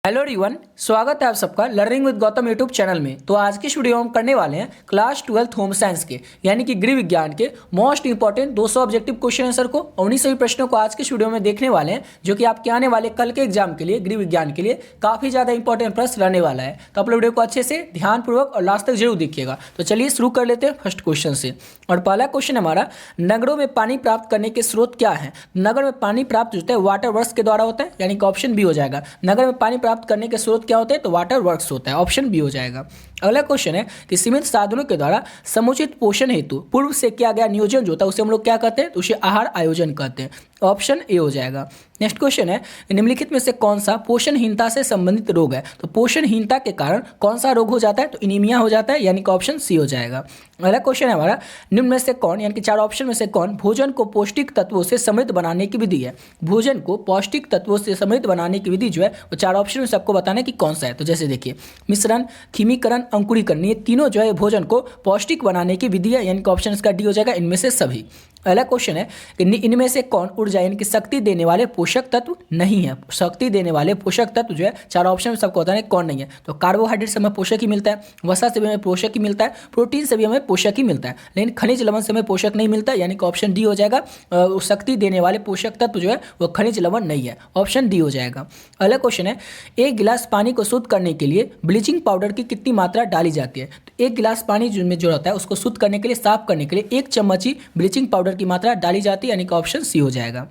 Hello everyone, स्वागत है आप सबका learning with Gautam YouTube channel में। तो आज की वीडियो हम करने वाले हैं क्लास 12 होम साइंस के यानी कि गृह विज्ञान के most important 200 objective question answer को। उन्हीं सभी प्रश्नों को आज के वीडियो में देखने वाले हैं जो कि आपके आने वाले कल के एग्जाम के लिए गृह विज्ञान के लिए काफी ज्यादा इंपॉर्टेंट प्रश्न रहने वाला है। तो आप लोग वीडियो को अच्छे से ध्यानपूर्वक और लास्ट तक जरूर देखिएगा। तो चलिए शुरू कर लेते हैं फर्स्ट क्वेश्चन से। और पहला क्वेश्चन हमारा, नगरों में पानी प्राप्त करने के स्रोत क्या है। नगर में पानी प्राप्त होता है वाटर वर्क्स के द्वारा होता है, यानी कि ऑप्शन बी हो जाएगा। नगर में पानी प्राप्त करने के स्रोत क्या होते हैं, तो वाटर वर्क्स होता है, ऑप्शन बी हो जाएगा। अगला क्वेश्चन है कि सीमित साधनों के द्वारा समुचित पोषण हेतु पूर्व से किया गया नियोजन जो होता है उसे हम लोग क्या कहते हैं, तो उसे आहार आयोजन कहते हैं, ऑप्शन ए हो जाएगा। नेक्स्ट क्वेश्चन है, निम्नलिखित में से कौन सा पोषणहीनता से संबंधित रोग है। तो पोषणहीनता के कारण कौन सा रोग हो जाता है, तो एनीमिया हो जाता है, यानी कि ऑप्शन सी हो जाएगा। अगला क्वेश्चन है हमारा, निम्न में से कौन, यानी कि चार ऑप्शन में से कौन भोजन को पौष्टिक तत्वों से समृद्ध बनाने की विधि है। भोजन को पौष्टिक तत्वों से समृद्ध बनाने की विधि जो है वो चार ऑप्शन में सबको बताना है कि कौन सा है। तो जैसे देखिए, मिश्रण, खिमीकरण, अंकुरीकरण, ये तीनों जो है भोजन को पौष्टिक बनाने की विधि है, यानी कि ऑप्शन इसका डी हो जाएगा, इनमें से सभी। अगला क्वेश्चन है कि इनमें से कौन ऊर्जा यानी कि शक्ति देने वाले पोषक तत्व नहीं है। शक्ति देने वाले पोषक तत्व जो है चार ऑप्शन में सबको बताना है कौन नहीं है। तो कार्बोहाइड्रेट से हमें पोषक ही मिलता है, वसा से भी हमें पोषक ही मिलता है, प्रोटीन से भी हमें पोषक ही मिलता है, लेकिन खनिज लवण से हमें पोषक नहीं मिलता, यानी कि ऑप्शन डी हो जाएगा। शक्ति देने वाले पोषक तत्व जो है वो खनिज लवण नहीं है, ऑप्शन डी हो जाएगा। अगला क्वेश्चन है, एक गिलास पानी को शुद्ध करने के लिए ब्लीचिंग पाउडर की कितनी मात्रा डाली जाती है। तो एक गिलास पानी में जो होता है उसको शुद्ध करने के लिए, साफ करने के लिए 1 चम्मच ही ब्लीचिंग पाउडर की मात्रा डाली जाती है, यानी कि ऑप्शन सी हो जाएगा।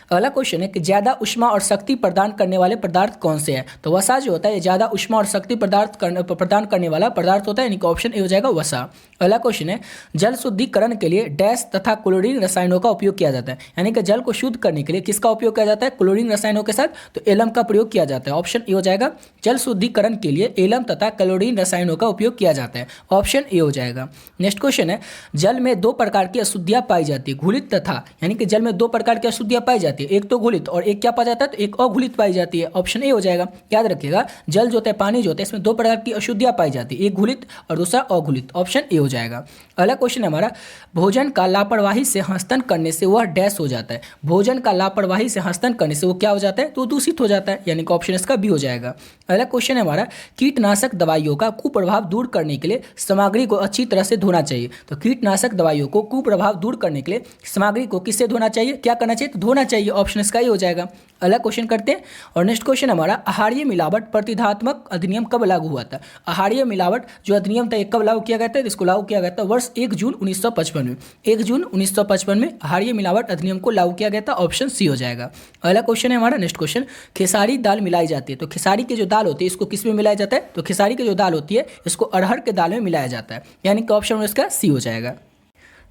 अगला क्वेश्चन है कि ज्यादा उष्मा और शक्ति प्रदान करने वाले पदार्थ कौन से हैं। तो वसा जो होता है ये ज्यादा उष्मा और शक्ति प्रदान करने वाला पदार्थ होता है, यानी कि ऑप्शन ए हो जाएगा वसा। अगला क्वेश्चन है, जल शुद्धिकरण के लिए डैश तथा क्लोरीन रसायनों का उपयोग किया जाता है, यानी कि जल को शुद्ध करने के लिए किसका उपयोग किया जाता है, क्लोरीन रसायनों के साथ, तो एलम का प्रयोग किया जाता है, ऑप्शन ए हो जाएगा। जल शुद्धिकरण के लिए एलम तथा क्लोरीन रसायनों का उपयोग किया जाता है, ऑप्शन ए हो जाएगा। नेक्स्ट क्वेश्चन है, जल में 2 प्रकार की अशुद्धियां पाई जाती है, घुलित तथा, यानी कि जल में 2 प्रकार की अशुद्धियां पाई जाती है, एक तो घुलित और एक क्या पाया जाता है, तो एक अघुलित पाई जाती है, ऑप्शन ए हो जाएगा। याद रखिएगा, जल जो होता है, पानी जो होता है, इसमें 2 प्रकार की अशुद्धियां पाई जाती है, एक घुलित और दूसरा अघुलित, ऑप्शन ए हो जाएगा। अगला क्वेश्चन हमारा, भोजन का लापरवाही से हस्तन करने से वह डैश हो जाता है। भोजन का लापरवाही से हस्तन करने से वो क्या हो जाता है, तो दूषित हो जाता है, यानी कि ऑप्शन इसका बी हो जाएगा। अगला क्वेश्चन है हमारा, कीटनाशक दवाइयों का कुप्रभाव दूर करने के लिए सामग्री को अच्छी तरह से धोना चाहिए। तो कीटनाशक दवाइयों को कुप्रभाव दूर करने के लिए सामग्री को किससे धोना चाहिए, क्या करना चाहिए, तो धोना चाहिए, ऑप्शन इसका ही हो जाएगा। अगला क्वेश्चन करते हैं। और नेक्स्ट क्वेश्चन हमारा, आहारीय मिलावट प्रतिधात्मक अधिनियम कब लागू हुआ था। आहारीय मिलावट जो अधिनियम था कब लागू किया गया था, इसको लागू किया गया था वर्ष 1 जून 1955 में। 1 जून 1955 में आहारीय मिलावट अधिनियम को लागू किया गया था, ऑप्शन सी हो जाएगा। अगला क्वेश्चन है हमारा, नेक्स्ट क्वेश्चन, खेसारी दाल मिलाई जाती है। तो खेसारी की जो दाल होती है इसको किस में मिलाया जाता है, तो खेसारी की जो दाल होती है इसको अरहर के दाल में मिलाया जाता है, यानी कि ऑप्शन इसका सी हो जाएगा।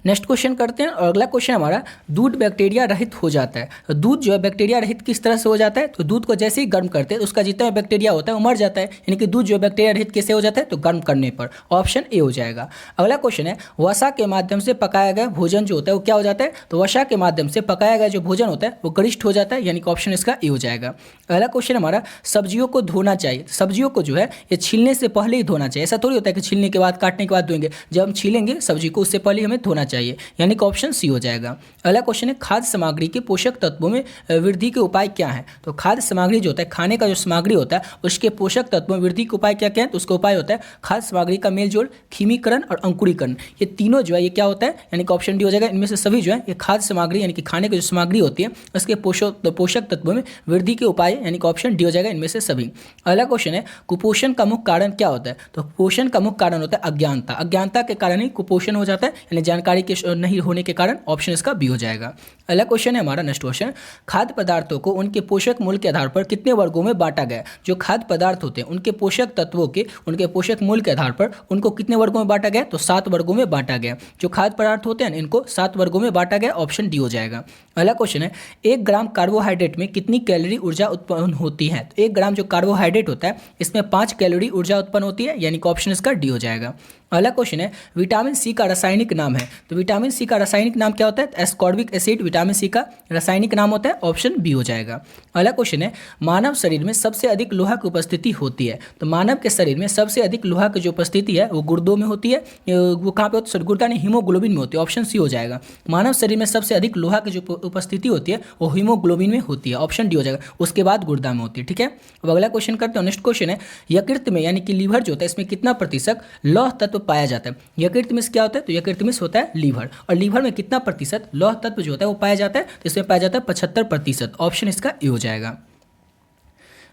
नेक्स्ट क्वेश्चन करते हैं। और अगला क्वेश्चन हमारा, दूध बैक्टीरिया रहित हो जाता है। तो दूध जो है बैक्टीरिया रहित किस तरह से हो जाता है, तो दूध को जैसे ही गर्म करते हैं तो उसका जितना बैक्टीरिया होता है वो मर जाता है, यानी कि दूध जो है बैक्टीरिया रहित कैसे हो जाता है, तो गर्म करने पर, ऑप्शन ए हो जाएगा। अगला क्वेश्चन है, वसा के माध्यम से पकाया गया भोजन जो होता है वो क्या हो जाता है, तो वसा के माध्यम से पकाया गया जो भोजन होता है वो गरिष्ठ हो जाता है, यानी कि ऑप्शन इसका ए हो जाएगा। अगला क्वेश्चन हमारा, सब्जियों को धोना चाहिए। सब्जियों को जो है ये छीलने से पहले ही धोना चाहिए, ऐसा थोड़ी होता है कि छीलने के बाद, काटने के बाद धोएंगे। जब हम छीलेंगे सब्जी को उससे पहले हमें धोना चाहिए, यानी कि ऑप्शन सी हो जाएगा। अगला क्वेश्चन है, खाद्य सामग्री के पोषक तत्वों में वृद्धि के उपाय क्या है। तो खाद्य सामग्री जो होता है, खाने का जो सामग्री होता है उसके पोषक तत्वों में वृद्धि के उपाय क्या क्या है, तो उसका उपाय होता है खाद्य सामग्री का मेलजोल, खिमीकरण और अंकुरीकरण। ये तीनों जो है ये क्या होता है, यानी कि ऑप्शन डी हो जाएगा। इनमें से सभी जो है ये खाद्य सामग्री यानी कि खाने की जो सामग्री होती है उसके पोषक तत्वों में वृद्धि के उपाय, यानी कि ऑप्शन डी हो जाएगा, इनमें से सभी। अगला क्वेश्चन है, कुपोषण का मुख्य कारण क्या होता है। तो कुपोषण का मुख्य कारण होता है अज्ञानता। अज्ञानता के कारण ही कुपोषण हो जाता है, यानी जानकारी के नहीं होने के कारण, ऑप्शन इसका बी हो जाएगा। अगला क्वेश्चन है हमारा, नेक्स्ट क्वेश्चन, खाद्य पदार्थों को उनके पोषक मूल्य के आधार पर कितने वर्गों में बांटा गया। जो खाद्य पदार्थ होते हैं उनके पोषक तत्वों के उनके पोषक मूल्य के आधार पर उनको कितने वर्गों में बांटा गया, तो 7 वर्गों में बांटा गया। जो खाद्य पदार्थ होते हैं इनको 7 वर्गों में बांटा गया, ऑप्शन डी हो जाएगा। अगला क्वेश्चन है, 1 ग्राम कार्बोहाइड्रेट में कितनी कैलोरी ऊर्जा उत्पन्न होती है। तो 1 ग्राम जो कार्बोहाइड्रेट होता है इसमें 5 कैलोरी ऊर्जा उत्पन्न होती है, यानी कि ऑप्शन इसका डी हो जाएगा। अगला क्वेश्चन है, विटामिन सी का रासायनिक नाम है। तो विटामिन सी का रासायनिक नाम क्या होता है, एस्कॉर्बिक एसिड विटामिन सी का रासायनिक नाम होता है, ऑप्शन बी हो जाएगा। अगला क्वेश्चन है, मानव शरीर में सबसे अधिक लोहा की उपस्थिति होती है। तो मानव के शरीर में सबसे अधिक लोहा की जो उपस्थिति है वो गुर्दों में होती है। वो कहाँ पे होती है, गुर्दा नहीं, हीमोग्लोबिन में होती है, ऑप्शन सी हो जाएगा। मानव शरीर में सबसे अधिक लोहा की जो उपस्थिति होती है वो हीमोग्लोबिन में होती है, ऑप्शन डी हो जाएगा। उसके बाद गुर्दा में होती है, ठीक है। अब अगला क्वेश्चन करते हैं। नेक्स्ट क्वेश्चन है यकृत में यानी कि लीवर जो होता है इसमें कितना प्रतिशत लौह तत्व पाया जाता है। यकृत में क्या होता है, तो यकृत में होता है लीवर, और लीवर में कितना प्रतिशत लौह तत्व जो होता है वो पाया जाता है, तो इसमें पाया जाता है 75%, ऑप्शन इसका ए हो जाएगा।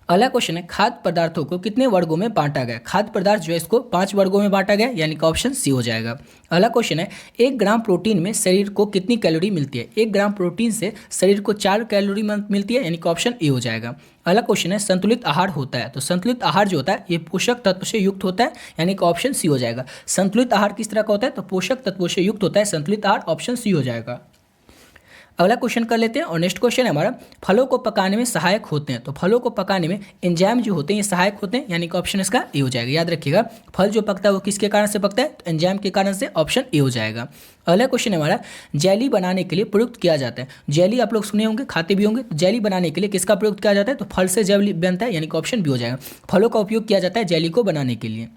अगला क्वेश्चन है खाद्य पदार्थों को कितने वर्गों में बांटा गया। खाद्य पदार्थ जो है इसको 5 वर्गों में बांटा गया, यानी कि ऑप्शन सी हो जाएगा। अगला क्वेश्चन है 1 ग्राम प्रोटीन में शरीर को कितनी कैलोरी मिलती है। 1 ग्राम प्रोटीन से शरीर को 4 कैलोरी मिलती है, यानी कि ऑप्शन ए हो जाएगा। अगला क्वेश्चन है संतुलित आहार होता है, तो संतुलित आहार जो होता है ये पोषक तत्व से युक्त होता है, यानी कि ऑप्शन सी हो जाएगा। संतुलित आहार किस तरह का होता है, तो पोषक तत्वों से युक्त होता है संतुलित आहार, ऑप्शन सी हो जाएगा। अगला क्वेश्चन कर लेते हैं। और नेक्स्ट क्वेश्चन है हमारा फलों को पकाने में सहायक होते हैं, तो फलों को पकाने में एंजाइम जो होते हैं ये सहायक होते हैं, यानी कि ऑप्शन इसका ए हो जाएगा। याद रखिएगा फल जो पकता है वो किसके कारण से पकता है, तो एंजाइम के कारण से, ऑप्शन ए हो जाएगा। अगला क्वेश्चन है हमारा जेली बनाने के लिए प्रयुक्त किया जाता है। जेली आप लोग सुने होंगे, खाते भी होंगे, तो जेली बनाने के लिए किसका प्रयुक्त किया जाता है, तो फल से जेली बनता है, यानी कि ऑप्शन बी हो जाएगा। फलों का उपयोग किया जाता है जेली को बनाने के लिए।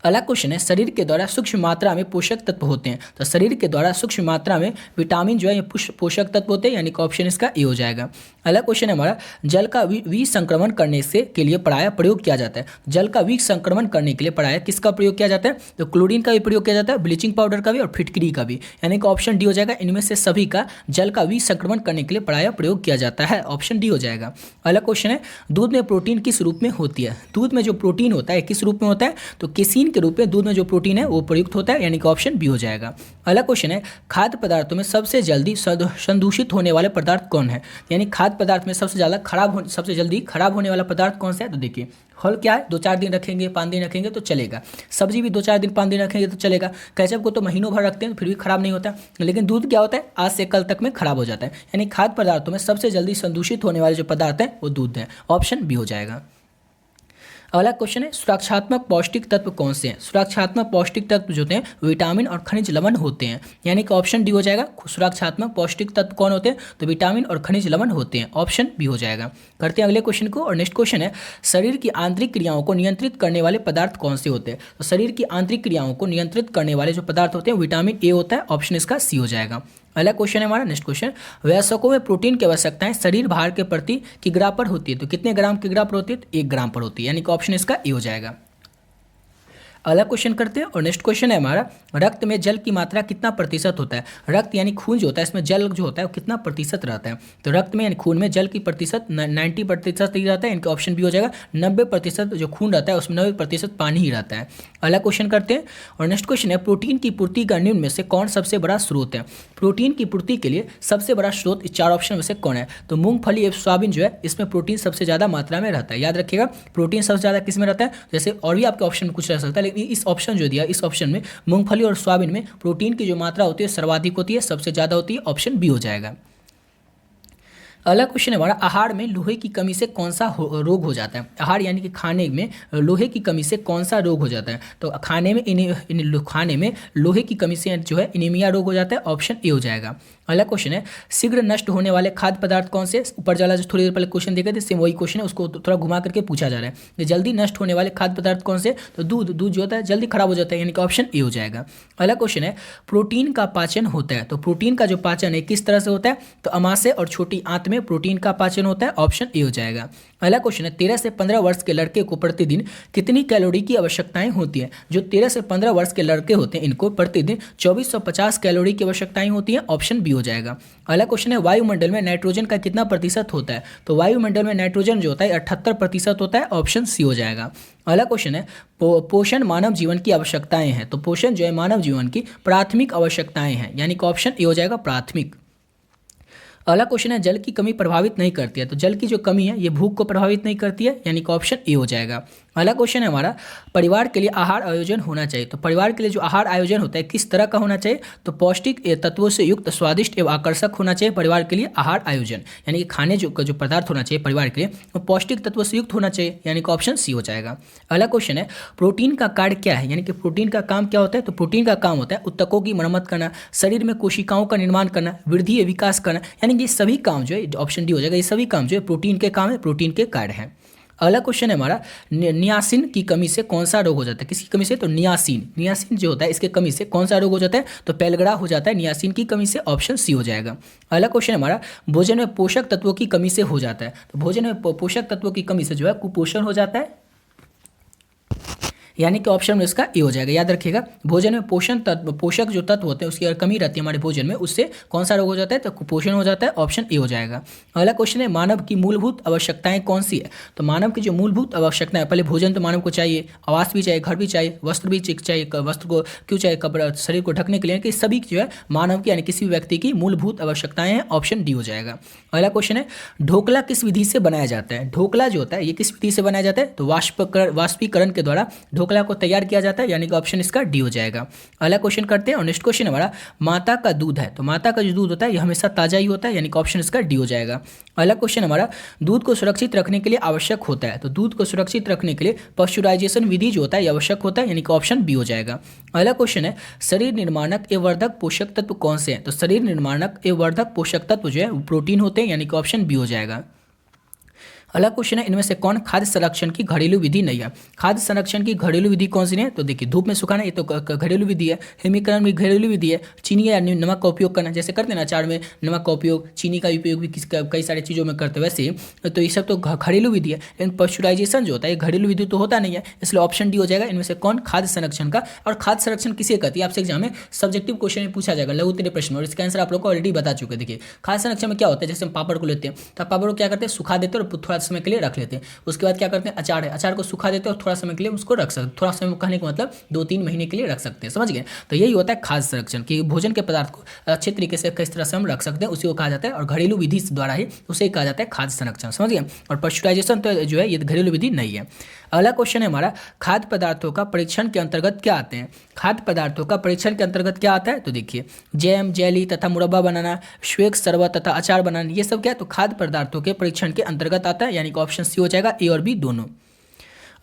अगला क्वेश्चन है शरीर के द्वारा सूक्ष्म मात्रा में पोषक तत्व होते हैं, तो शरीर के द्वारा सूक्ष्म मात्रा में विटामिन जो है ये पोषक तत्व होते हैं, यानी कि ऑप्शन इसका ए हो जाएगा। अगला क्वेश्चन है हमारा जल का विसंक्रमण करने से के लिए प्रायः प्रयोग किया जाता है। जल का विसंक्रमण करने के लिए प्रायः किसका प्रयोग किया जाता है, तो क्लोरीन का भी प्रयोग किया जाता है, ब्लीचिंग पाउडर का भी और फिटकरी का भी, यानी कि ऑप्शन डी हो जाएगा। इनमें से सभी का जल का विसंक्रमण करने के लिए प्रायः प्रयोग किया जाता है, ऑप्शन डी हो जाएगा। अगला क्वेश्चन है दूध में प्रोटीन किस रूप में होती है। दूध में जो प्रोटीन होता है किस रूप में होता है, तो केसीन के रूप में दूध में जो प्रोटीन है वो प्रयुक्त होता है, यानी कि ऑप्शन बी हो जाएगा। अगला क्वेश्चन है खाद्य पदार्थों में सबसे जल्दी संदूषित होने वाले पदार्थ कौन है, यानी खाद्य पदार्थ में सबसे जल्दी खराब होने वाला पदार्थ कौन सा है, तो देखिए फल क्या है 2-4 दिन रखेंगे 5 दिन रखेंगे तो चलेगा, सब्जी भी 2-4 दिन 5 दिन रखेंगे तो चलेगा, केचप को तो महीनों भर रखते हैं फिर भी खराब नहीं होता, लेकिन दूध क्या होता है आज से कल तक में खराब हो जाता है, यानी खाद्य पदार्थों में सबसे जल्दी संदूषित होने वाले जो पदार्थ हैं वो दूध है, ऑप्शन बी हो जाएगा। अगला क्वेश्चन है सुरक्षात्मक पौष्टिक तत्व कौन से हैं। सुरक्षात्मक पौष्टिक तत्व जो होते हैं विटामिन और खनिज लवण होते हैं, यानी कि ऑप्शन डी हो जाएगा। सुरक्षात्मक पौष्टिक तत्व कौन होते हैं, तो विटामिन और खनिज लवण होते हैं, ऑप्शन बी हो जाएगा। करते हैं अगले क्वेश्चन को। और नेक्स्ट क्वेश्चन है शरीर की आंतरिक क्रियाओं को नियंत्रित करने वाले पदार्थ कौन से होते हैं। तो शरीर की आंतरिक क्रियाओं को नियंत्रित करने वाले जो पदार्थ होते हैं विटामिन ए होता है, ऑप्शन इसका सी हो जाएगा। अगला क्वेश्चन है हमारा नेक्स्ट क्वेश्चन वयस्कों में प्रोटीन की आवश्यकताएं शरीर भार के प्रति किग्रा पर होती है, तो कितने ग्राम किग्रा पर होती है, तो 1 ग्राम पर होती है, यानी कि ऑप्शन इसका ए हो जाएगा। अगला क्वेश्चन करते हैं। और नेक्स्ट क्वेश्चन है हमारा रक्त में जल की मात्रा कितना प्रतिशत होता है। रक्त यानी खून जो होता है इसमें जल जो होता है वो कितना प्रतिशत रहता है, तो रक्त में यानी खून में जल की प्रतिशत 90% ही रहता है, इनका ऑप्शन भी हो जाएगा। 90% जो खून रहता है उसमें 90% पानी ही रहता है। अगला क्वेश्चन करते हैं। और नेक्स्ट क्वेश्चन है प्रोटीन की पूर्ति का निम्न में से कौन सबसे बड़ा स्रोत है। प्रोटीन की पूर्ति के लिए सबसे बड़ा स्रोत इस 4 ऑप्शन में से कौन है, तो मूंगफली एवं सोयाबीन जो है इसमें प्रोटीन सबसे ज़्यादा मात्रा में रहता है। याद रखिएगा प्रोटीन सबसे ज़्यादा किस में रहता है, जैसे और भी आपके ऑप्शन में कुछ रह सकता है, लेकिन इस ऑप्शन जो दिया इस ऑप्शन में मूंगफली और सोयाबीन में प्रोटीन की जो मात्रा होती है सर्वाधिक होती है, सबसे ज़्यादा होती है, ऑप्शन बी हो जाएगा। अगला क्वेश्चन है हमारा आहार में लोहे की कमी से कौन सा रोग हो जाता है। आहार यानी कि खाने में लोहे की कमी से कौन सा रोग हो जाता है, तो खाने में लोहे की कमी से जो है एनीमिया रोग हो जाता है, ऑप्शन ए हो जाएगा। अगला क्वेश्चन है शीघ्र नष्ट होने वाले खाद्य पदार्थ कौन से। ऊपर वाला जो थोड़ी देर पहले क्वेश्चन देखे थे सेम वही क्वेश्चन है, उसको थोड़ा घुमा करके पूछा जा रहा है कि जल्दी नष्ट होने वाले खाद्य पदार्थ कौन से, तो दूध जो होता है जल्दी खराब हो जाता है, यानी कि ऑप्शन ए हो जाएगा। अगला क्वेश्चन है प्रोटीन का पाचन होता है, तो प्रोटीन का जो पाचन है किस तरह से होता है, तो अमाशय और छोटी आंत में प्रोटीन का पाचन होता है, ऑप्शन ए हो जाएगा। अगला क्वेश्चन है 13 से 15 वर्ष के लड़के को प्रतिदिन कितनी कैलोरी की आवश्यकताएं होती है। जो 13 से 15 वर्ष के लड़के होते हैं इनको प्रतिदिन 2450 कैलोरी की आवश्यकताएं होती है, ऑप्शन बी हो जाएगा। अगला क्वेश्चन है वायुमंडल में नाइट्रोजन का कितना प्रतिशत होता है, तो वायुमंडल में नाइट्रोजन जो होता है 78% होता है, ऑप्शन सी हो जाएगा। अगला क्वेश्चन है पोषण मानव जीवन की आवश्यकताएं हैं, तो पोषण जो है मानव जीवन की प्राथमिक आवश्यकताएं हैं, यानी कि ऑप्शन ए हो जाएगा प्राथमिक। अगला क्वेश्चन है जल की कमी प्रभावित नहीं करती है, तो जल की जो कमी है ये भूख को प्रभावित नहीं करती है, यानी कि ऑप्शन ए हो जाएगा। अगला क्वेश्चन है हमारा परिवार के लिए आहार आयोजन होना चाहिए, तो परिवार के लिए जो आहार आयोजन होता है किस तरह का होना चाहिए, तो पौष्टिक तत्वों से युक्त स्वादिष्ट एवं आकर्षक होना चाहिए परिवार के लिए आहार आयोजन, यानी कि खाने जो पदार्थ होना चाहिए परिवार के लिए वो पौष्टिक तत्वों से युक्त होना चाहिए, यानी कि ऑप्शन सी हो जाएगा। अगला क्वेश्चन है प्रोटीन का कार्य क्या है, यानी कि प्रोटीन का काम क्या होता है, तो प्रोटीन का काम होता है ऊतकों की मरम्मत करना, शरीर में कोशिकाओं का निर्माण करना, वृद्धि विकास करना, यानी कि सभी काम जो है ऑप्शन डी हो जाएगा, ये सभी काम जो है प्रोटीन के काम है, प्रोटीन के कार्य हैं। अगला क्वेश्चन है हमारा, नियासिन की कमी से कौन सा रोग हो जाता है? किसकी कमी से? तो नियासिन, नियासिन जो होता है इसके कमी से कौन सा रोग हो जाता है? तो पेलगड़ा हो जाता है नियासिन की कमी से, ऑप्शन सी हो जाएगा। अगला क्वेश्चन हमारा, भोजन में पोषक तत्वों की कमी से हो जाता है। तो भोजन में पोषक तत्वों की कमी से जो है कुपोषण हो जाता है, यानी कि ऑप्शन में इसका ए हो जाएगा। याद रखिएगा, भोजन में पोषक जो तत्व होते हैं उसकी अगर कमी रहती है हमारे भोजन में, उससे कौन सा रोग हो जाता है? तो कुपोषण हो जाता है, ऑप्शन ए हो जाएगा। अगला क्वेश्चन है, मानव की मूलभूत आवश्यकताएं कौन सी है? तो मानव की जो मूलभूत आवश्यकताएं, पहले भोजन तो मानव को चाहिए, आवास भी चाहिए, घर भी चाहिए, वस्त्र भी चाहिए। वस्त्र को क्यों चाहिए? कपड़ा, शरीर को ढकने के लिए, कि सभी जो है मानव की यानी किसी भी व्यक्ति की मूलभूत आवश्यकताएं हैं, ऑप्शन डी हो जाएगा। अगला क्वेश्चन है, ढोकला किस विधि से बनाया जाता है? ढोकला जो होता है ये किस विधि से बनाया जाता है? तो वाष्पीकरण के द्वारा ढोकला को तैयार किया जाता है, यानी कि ऑप्शन इसका डी हो जाएगा। अगला क्वेश्चन करते हैं और नेक्स्ट क्वेश्चन हमारा, माता का दूध है, तो माता का जो दूध होता है ये हमेशा ताजा ही होता है, यानी कि ऑप्शन इसका डी हो जाएगा। अगला क्वेश्चन हमारा, दूध को सुरक्षित रखने के लिए आवश्यक होता है, तो दूध को सुरक्षित रखने के लिए पाश्चुराइजेशन विधि जो होता है ये आवश्यक होता है, यानी कि ऑप्शन बी हो जाएगा। अगला क्वेश्चन है, शरीर निर्माणक एवं वर्धक पोषक तत्व कौन से हैं? तो शरीर निर्माणक एवं वर्धक पोषक तत्व जो है वो प्रोटीन होते हैं, यानी कि ऑप्शन बी हो जाएगा। अगला क्वेश्चन है, इनमें से कौन खाद्य संरक्षण की घरेलू विधि नहीं है? खाद्य संरक्षण की घरेलू विधि कौन सी है? तो देखिए, धूप में सुखाना ये तो घरेलू विधि है, हिमीकरण भी घरेलू विधि है, चीनी या नमक का उपयोग करना, जैसे करते हैं ना अचार में नमक का उपयोग, चीनी का उपयोग भी कई सारी चीज़ों में करते हैं, वैसे तो ये सब तो घरेलू विधि है। लेकिन पाश्चुराइजेशन जो होता है घरेलू विधि तो होता नहीं है, इसलिए ऑप्शन डी हो जाएगा। इनमें से कौन खाद्य संरक्षण का, और खाद्य संरक्षण किसे कहती है आपसे एग्जाम में सब्जेक्टिव क्वेश्चन में पूछा जाएगा, लघु उत्तरीय प्रश्न, और इसका आंसर आप लोग को ऑलरेडी बता चुके। देखिए, खाद्य संरक्षण में क्या होता है, जैसे हम पापड़ को लेते हैं तो पापड़ को क्या करते हैं, सुखा देते हैं और थोड़ा समय के लिए रख लेते हैं। उसके बाद क्या करते हैं, अचार है, अचार को सुखा देते हैं और थोड़ा समय के लिए उसको रख सकते, थोड़ा समय कहने का मतलब 2-3 महीने के लिए रख सकते हैं, समझ गए? तो यही होता है खाद्य संरक्षण, कि भोजन के पदार्थ को अच्छे तरीके से किस तरह से हम रख सकते हैं, उसी को कहा जाता है, और घरेलू विधि द्वारा ही उसे कहा जाता है खाद्य संरक्षण, समझ गए? और पाश्चुराइजेशन तो जो है ये घरेलू विधि नहीं है। अगला क्वेश्चन है हमारा, खाद्य पदार्थों का परीक्षण के अंतर्गत क्या आते हैं? खाद्य पदार्थों का परीक्षण के अंतर्गत क्या आता है? तो देखिए, जैम, जेली तथा मुरब्बा बनाना, श्वेक, शरबत तथा अचार बनाना, ये सब क्या है? तो खाद्य पदार्थों के परीक्षण के अंतर्गत आता है, यानी कि ऑप्शन सी हो जाएगा, ए और बी दोनों।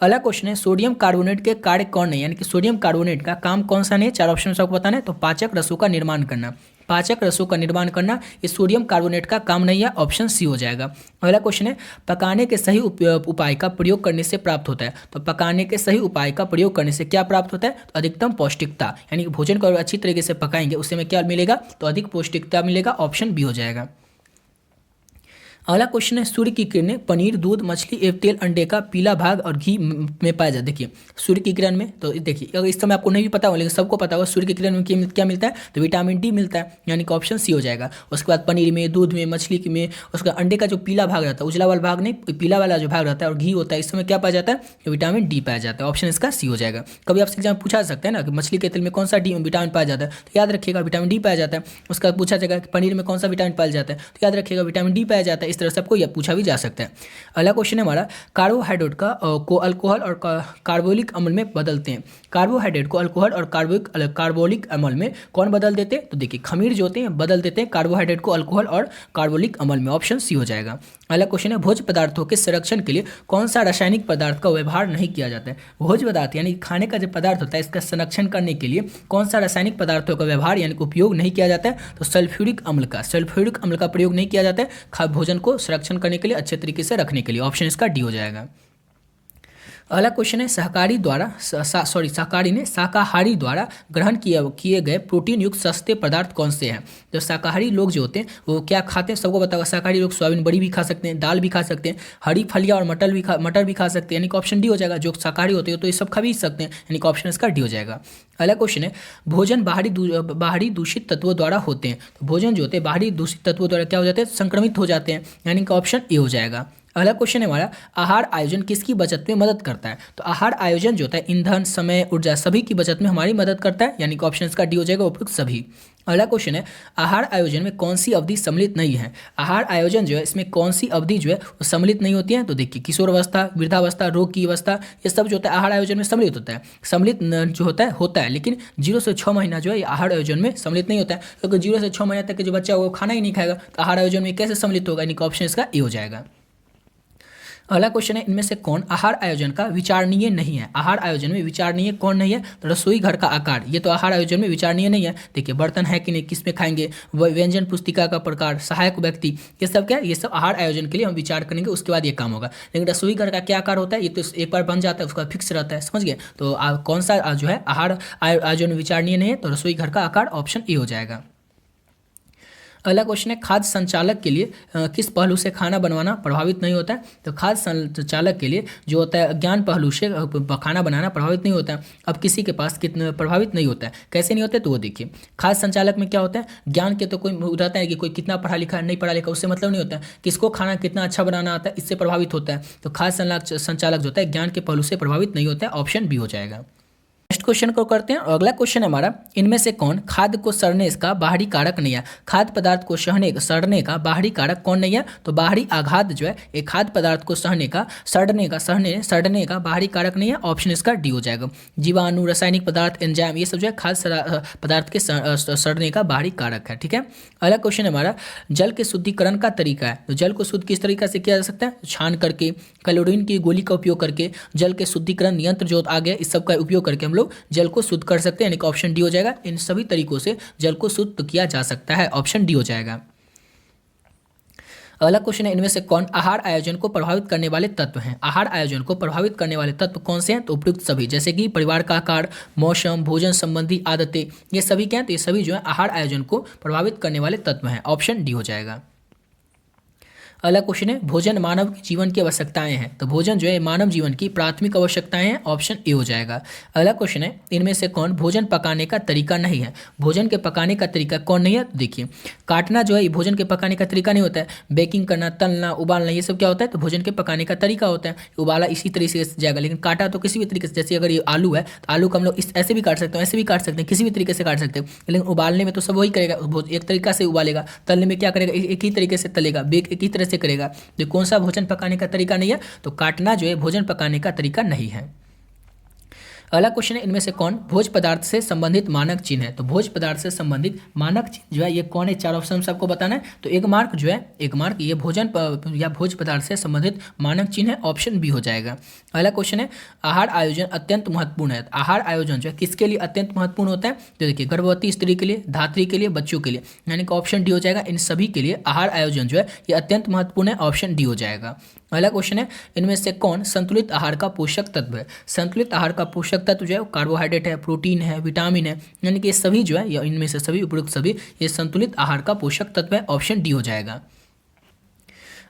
अगला क्वेश्चन है, सोडियम कार्बोनेट के कार्य कौन नहीं, यानी कि सोडियम कार्बोनेट का काम कौन सा नहीं है? 4 ऑप्शन आपको बताना है। तो पाचक रसों का निर्माण करना, पाचक रसों का निर्माण करना ये सोडियम कार्बोनेट का काम नहीं है, ऑप्शन सी हो जाएगा। अगला क्वेश्चन है, पकाने के सही उपाय का प्रयोग करने से प्राप्त होता है, तो पकाने के सही उपाय का प्रयोग करने से क्या प्राप्त होता है? तो अधिकतम पौष्टिकता, यानी कि भोजन को अच्छी तरीके से पकाएंगे उससे में क्या मिलेगा? तो अधिक पौष्टिकता मिलेगा, ऑप्शन बी हो जाएगा। अगला क्वेश्चन है, सूर्य की किरणें पनीर, दूध, मछली एवं तेल, अंडे का पीला भाग और घी में पाया जाता है। देखिए, सूर्य की किरण में, तो देखिए अगर इस समय आपको नहीं भी पता हो लेकिन सबको पता होगा, सूर्य की किरण में क्या मिलता है? तो विटामिन डी मिलता है, यानी कि ऑप्शन सी हो जाएगा। उसके बाद पनीर में, दूध में, मछली में, उसका अंडे का जो पीला भाग रहता है, उजला वाला भाग नहीं, पीला वाला जो भाग रहता है, और घी होता है, इस समय क्या पाया जाता है? विटामिन डी पाया जाता है, ऑप्शन इसका सी हो जाएगा। कभी आपसे एग्जाम पूछा सकते हैं ना कि मछली के तेल में कौन सा विटामिन पाया जाता है, तो याद रखिएगा विटामिन डी पाया जाता है। उसका बाद पूछा जाएगा कि पनीर में कौन सा विटामिन पाया जाता है, तो याद रखिएगा विटामिन डी पाया जाता है। इस तरह से आपको यह पूछा भी जा सकता है। अगला क्वेश्चन है हमारा, कार्बोहाइड्रेट को अल्कोहल और कार्बोलिक अम्ल में बदलते हैं। कार्बोहाइड्रेट को अल्कोहल और कार्बोलिक अम्ल में कौन बदल देते हैं? तो देखिए, खमीर जो होते हैं बदल देते हैं कार्बोहाइड्रेट को अल्कोहल और कार्बोलिक अम्ल में, ऑप्शन सी हो जाएगा। अगला क्वेश्चन है, भोज्य पदार्थों के संरक्षण के लिए कौन सा रासायनिक पदार्थ का व्यवहार नहीं किया जाता है? भोज्य पदार्थ यानी खाने का जो पदार्थ होता है इसका संरक्षण करने के लिए कौन सा रासायनिक पदार्थों का व्यवहार यानी कि उपयोग नहीं किया जाता है? तो सल्फ्यूरिक अम्ल का प्रयोग नहीं किया जाता है भोजन को संरक्षण करने के लिए, अच्छे तरीके से रखने के लिए, ऑप्शन इसका डी हो जाएगा। अगला क्वेश्चन है, शाकाहारी ने शाकाहारी द्वारा ग्रहण किए गए प्रोटीन युक्त सस्ते पदार्थ कौन से हैं? तो शाकाहारी लोग जो होते हैं वो क्या खाते हैं, सबको पता होगा। शाकाहारी लोग सोयाबीन बड़ी भी खा सकते हैं, दाल भी खा सकते हैं, हरी फलियां और मटर भी खा सकते हैं, यानी कि ऑप्शन डी हो जाएगा। जो शाकाहारी होते हैं तो ये सब खा भी सकते हैं, यानी कि ऑप्शन इसका डी हो जाएगा। अगला क्वेश्चन है, भोजन बाहरी दूषित तत्वों द्वारा होते हैं, तो भोजन जो होते हैं बाहरी दूषित तत्वों द्वारा क्या हो जाते हैं? संक्रमित हो जाते हैं, यानी कि ऑप्शन ए हो जाएगा। अगला क्वेश्चन है हमारा, आहार आयोजन किसकी बचत में मदद करता है? तो आहार आयोजन जो होता है ईंधन, समय, ऊर्जा सभी की बचत में हमारी मदद करता है, यानी कि ऑप्शन इसका डी हो जाएगा, उपयुक्त सभी। अगला क्वेश्चन है, आहार आयोजन में कौन सी अवधि सम्मिलित नहीं है? आहार आयोजन जो है इसमें कौन सी अवधि जो है वो सम्मिलित नहीं होती है? तो देखिए, किशोरावस्था, वृद्धावस्था, रोग की अवस्था, ये सब जो होता है आहार आयोजन में सम्मिलित होता है। सम्मिलित जो होता है लेकिन 0 से 6 महीना जो है ये आहार आयोजन में सम्मिलित नहीं होता है, क्योंकि 0 से 6 महीने तक के जो बच्चा वो खाना ही नहीं खाएगा, तो आहार आयोजन में कैसे सम्मिलित होगा? यानी कि ऑप्शन इसका ए हो जाएगा। अगला क्वेश्चन है, इनमें से कौन आहार आयोजन का विचारणीय नहीं है? आहार आयोजन में विचारणीय कौन नहीं है? तो रसोई घर का आकार, ये तो आहार आयोजन में विचारणीय नहीं है। देखिए, बर्तन है कि नहीं, किस में खाएंगे, व्यंजन पुस्तिका का प्रकार, सहायक व्यक्ति, ये सब क्या है, ये सब आहार आयोजन के लिए हम विचार करेंगे, उसके बाद ये काम होगा। लेकिन रसोई घर का क्या आकार होता है, ये तो एक बार बन जाता है, उसका फिक्स रहता है, समझ गए। तो कौन सा जो है आहार आयोजन में विचारणीय नहीं है? तो रसोई घर का आकार, ऑप्शन ए हो जाएगा। अगला क्वेश्चन है, खाद्य संचालक के लिए किस पहलू से खाना बनवाना प्रभावित नहीं होता है? तो खाद्य संचालक के लिए जो होता है ज्ञान पहलू से खाना बनाना प्रभावित नहीं होता है। अब किसी के पास कितने प्रभावित नहीं होता है, कैसे नहीं होता है? तो वो देखिए, खाद्य संचालक में क्या होता है, ज्ञान के तो कोई रहता है कि कोई कितना पढ़ा लिखा है, नहीं पढ़ा लिखा, उससे मतलब नहीं होता है। किसको खाना कितना अच्छा बनाना आता है, इससे प्रभावित होता है। तो खाद्य संचालक जो होता है ज्ञान के पहलू से प्रभावित नहीं होता है, ऑप्शन बी हो जाएगा। नेक्स्ट क्वेश्चन को करते हैं। और अगला क्वेश्चन है हमारा, इनमें से कौन खाद्य को सड़ने का बाहरी कारक नहीं है? खाद्य पदार्थ को सड़ने का बाहरी कारक कौन नहीं है? तो बाहरी आघात जो है एक खाद्य पदार्थ को सड़ने का बाहरी कारक नहीं है, ऑप्शन इसका डी हो जाएगा। जीवाणु, रासायनिक पदार्थ, एंजाइम, ये सब जो है खाद्य पदार्थ के सड़ने का बाहरी कारक है, ठीक है। अगला क्वेश्चन है हमारा, जल के शुद्धिकरण का तरीका है। तो जल को शुद्ध किस तरीका से किया जा सकता है? छान करके, क्लोरीन की गोली का उपयोग करके, जल के शुद्धिकरण यंत्र जो आ गया, इस सब का उपयोग करके हम लोग जल को शुद्ध कर सकते हैं, यानी कि ऑप्शन डी हो जाएगा। इन सभी तरीकों से जल को शुद्ध किया जा सकता है, ऑप्शन डी हो जाएगा। अगला क्वेश्चन है, इनमें से कौन आहार आयोजन को प्रभावित करने वाले तत्व हैं? आहार आयोजन को प्रभावित करने वाले तत्व कौन से हैं? तो उपयुक्त सभी, जैसे कि परिवार का आकार, मौसम, भोजन संबंधी आदतें, ये सभी क्या हैं? तो ये सभी जो है आहार आयोजन को प्रभावित करने वाले तत्व हैं, ऑप्शन डी हो जाएगा। अगला क्वेश्चन है, भोजन मानव जीवन की आवश्यकताएं हैं। तो भोजन जो है मानव जीवन की प्राथमिक आवश्यकताएं हैं, ऑप्शन ए हो जाएगा। अगला क्वेश्चन है, इनमें से कौन भोजन पकाने का तरीका नहीं है? भोजन के पकाने का तरीका कौन नहीं है? तो देखिए, काटना जो है ये भोजन के पकाने का तरीका नहीं होता है। बेकिंग करना, तलना, उबालना, ये सब क्या होता है? तो भोजन के पकाने का तरीका होता है। उबाला इसी तरीके से जाएगा, लेकिन काटा तो किसी भी तरीके से, जैसे अगर ये आलू है तो आलू को हम लोग ऐसे भी काट सकते हैं, ऐसे भी काट सकते हैं, किसी भी तरीके से काट सकते हैं। लेकिन उबालने में तो सब वही करेगा, एक तरीका से उबालेगा। तलने में क्या करेगा? एक ही तरीके से तलेगा, बेक एक ही तरह से करेगा। कौन सा भोजन पकाने का तरीका नहीं है? तो काटना जो है भोजन पकाने का तरीका नहीं है। अगला क्वेश्चन है, इनमें से कौन भोज पदार्थ से संबंधित मानक चिन्ह है? तो भोज पदार्थ से संबंधित मानक चिन्ह जो है ये कौन है? चार ऑप्शन सबको बताना है। तो एक मार्क जो है, एक मार्क ये भोजन या भोज पदार्थ से संबंधित मानक चिन्ह है, ऑप्शन बी हो जाएगा। अगला क्वेश्चन है, आहार आयोजन अत्यंत महत्वपूर्ण है। आहार आयोजन जो है किसके लिए अत्यंत महत्वपूर्ण होता है? तो देखिए, गर्भवती स्त्री के लिए, धात्री के लिए, बच्चों के लिए, यानी कि ऑप्शन डी हो जाएगा। इन सभी के लिए आहार आयोजन जो है ये अत्यंत महत्वपूर्ण है, ऑप्शन डी हो जाएगा। अगला क्वेश्चन है, इनमें से कौन संतुलित आहार का पोषक तत्व है? संतुलित आहार का पोषक तत्व जो है कार्बोहाइड्रेट है, प्रोटीन है, विटामिन है, यानी कि ये सभी जो है या इनमें से सभी उपयुक्त सभी ये संतुलित आहार का पोषक तत्व है, ऑप्शन डी हो जाएगा।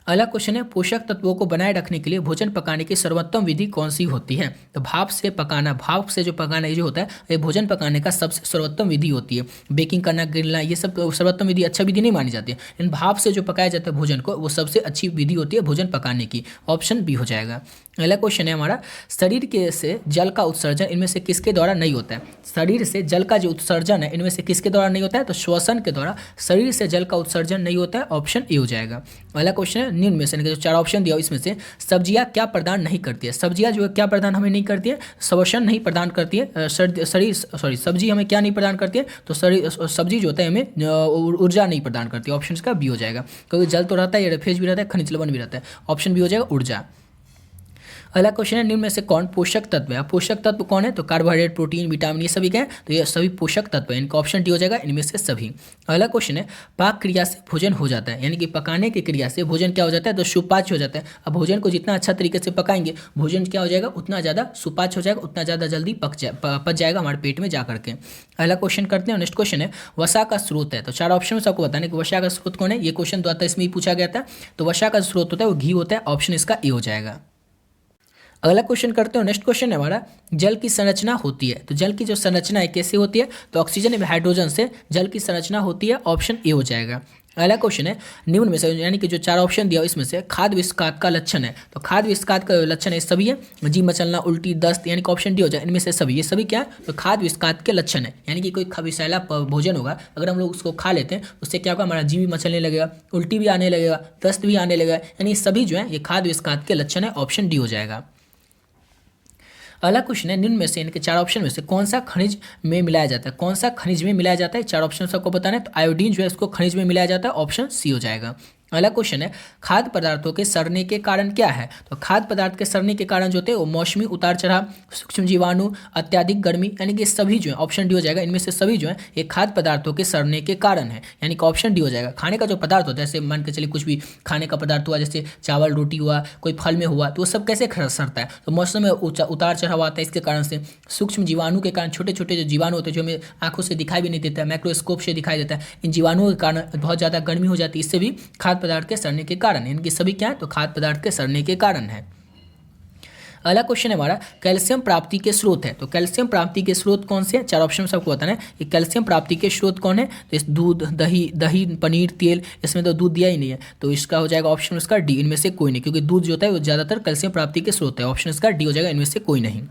अगला क्वेश्चन है, पोषक तत्वों को बनाए रखने के लिए भोजन पकाने की सर्वोत्तम विधि कौन सी होती है? तो भाप से पकाना, भाप से जो पकाना ये जो होता है ये भोजन पकाने का सबसे सर्वोत्तम विधि होती है। बेकिंग करना, ग्रिलना, ये सब सर्वोत्तम विधि, अच्छा विधि नहीं मानी जाती है। इन भाप से जो पकाया जाता है भोजन को, वो सबसे अच्छी विधि होती है भोजन पकाने की, ऑप्शन बी हो जाएगा। अगला क्वेश्चन है हमारा, शरीर के से जल का उत्सर्जन इनमें से किसके द्वारा नहीं होता है? शरीर से जल का जो उत्सर्जन है इनमें से किसके द्वारा नहीं होता है? तो श्वसन के द्वारा शरीर से जल का उत्सर्जन नहीं होता है, ऑप्शन ए हो जाएगा। अगला क्वेश्चन है, निम्न में से जो चार ऑप्शन दिया इसमें से सब्जियां क्या प्रदान नहीं करती है? सब्जियां जो है क्या प्रदान हमें नहीं करती है? श्वसन नहीं प्रदान करती है। सब्जी हमें क्या नहीं प्रदान करती है? तो सब्जी जो होता है हमें ऊर्जा नहीं प्रदान करती है, ऑप्शन का बी हो जाएगा। क्योंकि जल तो रहता है, रेफेज भी रहता है, खनिज लवण भी रहता है, ऑप्शन बी हो जाएगा, ऊर्जा। अगला क्वेश्चन है, निम्न में से कौन पोषक तत्व है? पोषक तत्व कौन है? तो कार्बोहाइड्रेट, प्रोटीन, विटामिन, ये सभी क्या है? तो ये सभी पोषक तत्व है, इनका ऑप्शन डी हो जाएगा, इनमें से सभी। अगला क्वेश्चन है, पाक क्रिया से भोजन हो जाता है, यानी कि पकाने की क्रिया से भोजन क्या हो जाता है? तो सुपाच्य हो जाता है। अब भोजन को जितना अच्छा तरीके से पकाएंगे भोजन क्या हो जाएगा? उतना ज़्यादा सुपाच्य हो जाएगा, उतना ज़्यादा जल्दी पच जाएगा हमारे पेट में जा करके। अगला क्वेश्चन करते हैं, नेक्स्ट क्वेश्चन है, वसा का स्रोत है। तो चार ऑप्शन में सबको बताने कि वसा का स्रोत कौन है? ये क्वेश्चन तो इसमें ही पूछा गया था। तो वसा का स्रोत होता है वो घी होता है, ऑप्शन इसका ए हो जाएगा। अगला क्वेश्चन करते हो, नेक्स्ट क्वेश्चन है हमारा, जल की संरचना होती है। तो जल की जो संरचना है कैसे होती है? तो ऑक्सीजन एवं हाइड्रोजन से जल की संरचना होती है, ऑप्शन ए हो जाएगा। अगला क्वेश्चन है, निम्न में से यानी कि जो चार ऑप्शन दिया इसमें से खाद्य विस्कात का लक्षण है। तो खाद्य विस्कात का लक्षण है सभी है, जी मचलना, उल्टी, दस्त, यानी कि ऑप्शन डी हो जाए, इनमें से सभी, ये सभी क्या है? तो खाद्य विस्कात के लक्षण है, यानी कि कोई विषैला भोजन होगा अगर हम लोग उसको खा लेते हैं उससे क्या होगा? हमारा जी भी मचलने लगेगा, उल्टी भी आने लगेगा, दस्त भी आने लगेगा, यानी सभी जो है ये खाद्य विस्कात के लक्षण है, ऑप्शन डी हो जाएगा। अगला क्वेश्चन है, निम्न में से इनके चार ऑप्शन में से कौन सा खनिज में मिलाया जाता है? कौन सा खनिज में मिलाया जाता है? चार ऑप्शन सबको बताना है। तो आयोडीन जो है इसको खनिज में मिलाया जाता है, ऑप्शन सी हो जाएगा। अगला क्वेश्चन है खाद्य पदार्थों के सड़ने के कारण क्या है। तो खाद्य पदार्थ के सड़ने के कारण जो होते हैं वो मौसमी उतार चढ़ाव, सूक्ष्म जीवाणु, अत्यधिक गर्मी, यानी कि सभी जो है ऑप्शन डी हो जाएगा। इनमें से सभी जो है ये खाद्य पदार्थों के सड़ने के कारण है, यानी कि ऑप्शन डी हो जाएगा। खाने का जो पदार्थ होता है, जैसे मान के चलिए कुछ भी खाने का पदार्थ हुआ, जैसे चावल रोटी हुआ, कोई फल में हुआ, तो वो सब कैसे सड़ता है, तो मौसम में उतार चढ़ाव आता है इसके कारण से। सूक्ष्म जीवाणु के कारण, छोटे छोटे जो जीवाणु होते हैं जो हमें आंखों से दिखाई भी नहीं देता है, माइक्रोस्कोप से दिखाई देता है, इन जीवाणुओं के कारण बहुत ज़्यादा गर्मी हो जाती है, इससे भी खाद्य पदार्थ के सड़ने के कारण, इनके सभी क्या है तो खाद्य पदार्थ के सड़ने के कारण है। अगला क्वेश्चन है हमारा कैल्शियम प्राप्ति के स्रोत है। तो कैल्शियम प्राप्ति के स्रोत कौन से हैं, चार ऑप्शन सबको बताना है कि कैल्शियम प्राप्ति के स्रोत कौन है। तो इस दूध, दही, पनीर, तेल, इसमें तो दूध दिया ही नहीं है, तो इसका हो जाएगा ऑप्शन उसका डी, इनमें से कोई नहीं, क्योंकि दूध जो होता है वो ज़्यादातर कैल्शियम प्राप्ति के स्रोत है। ऑप्शन इसका डी हो जाएगा, इनमें से कोई नहीं।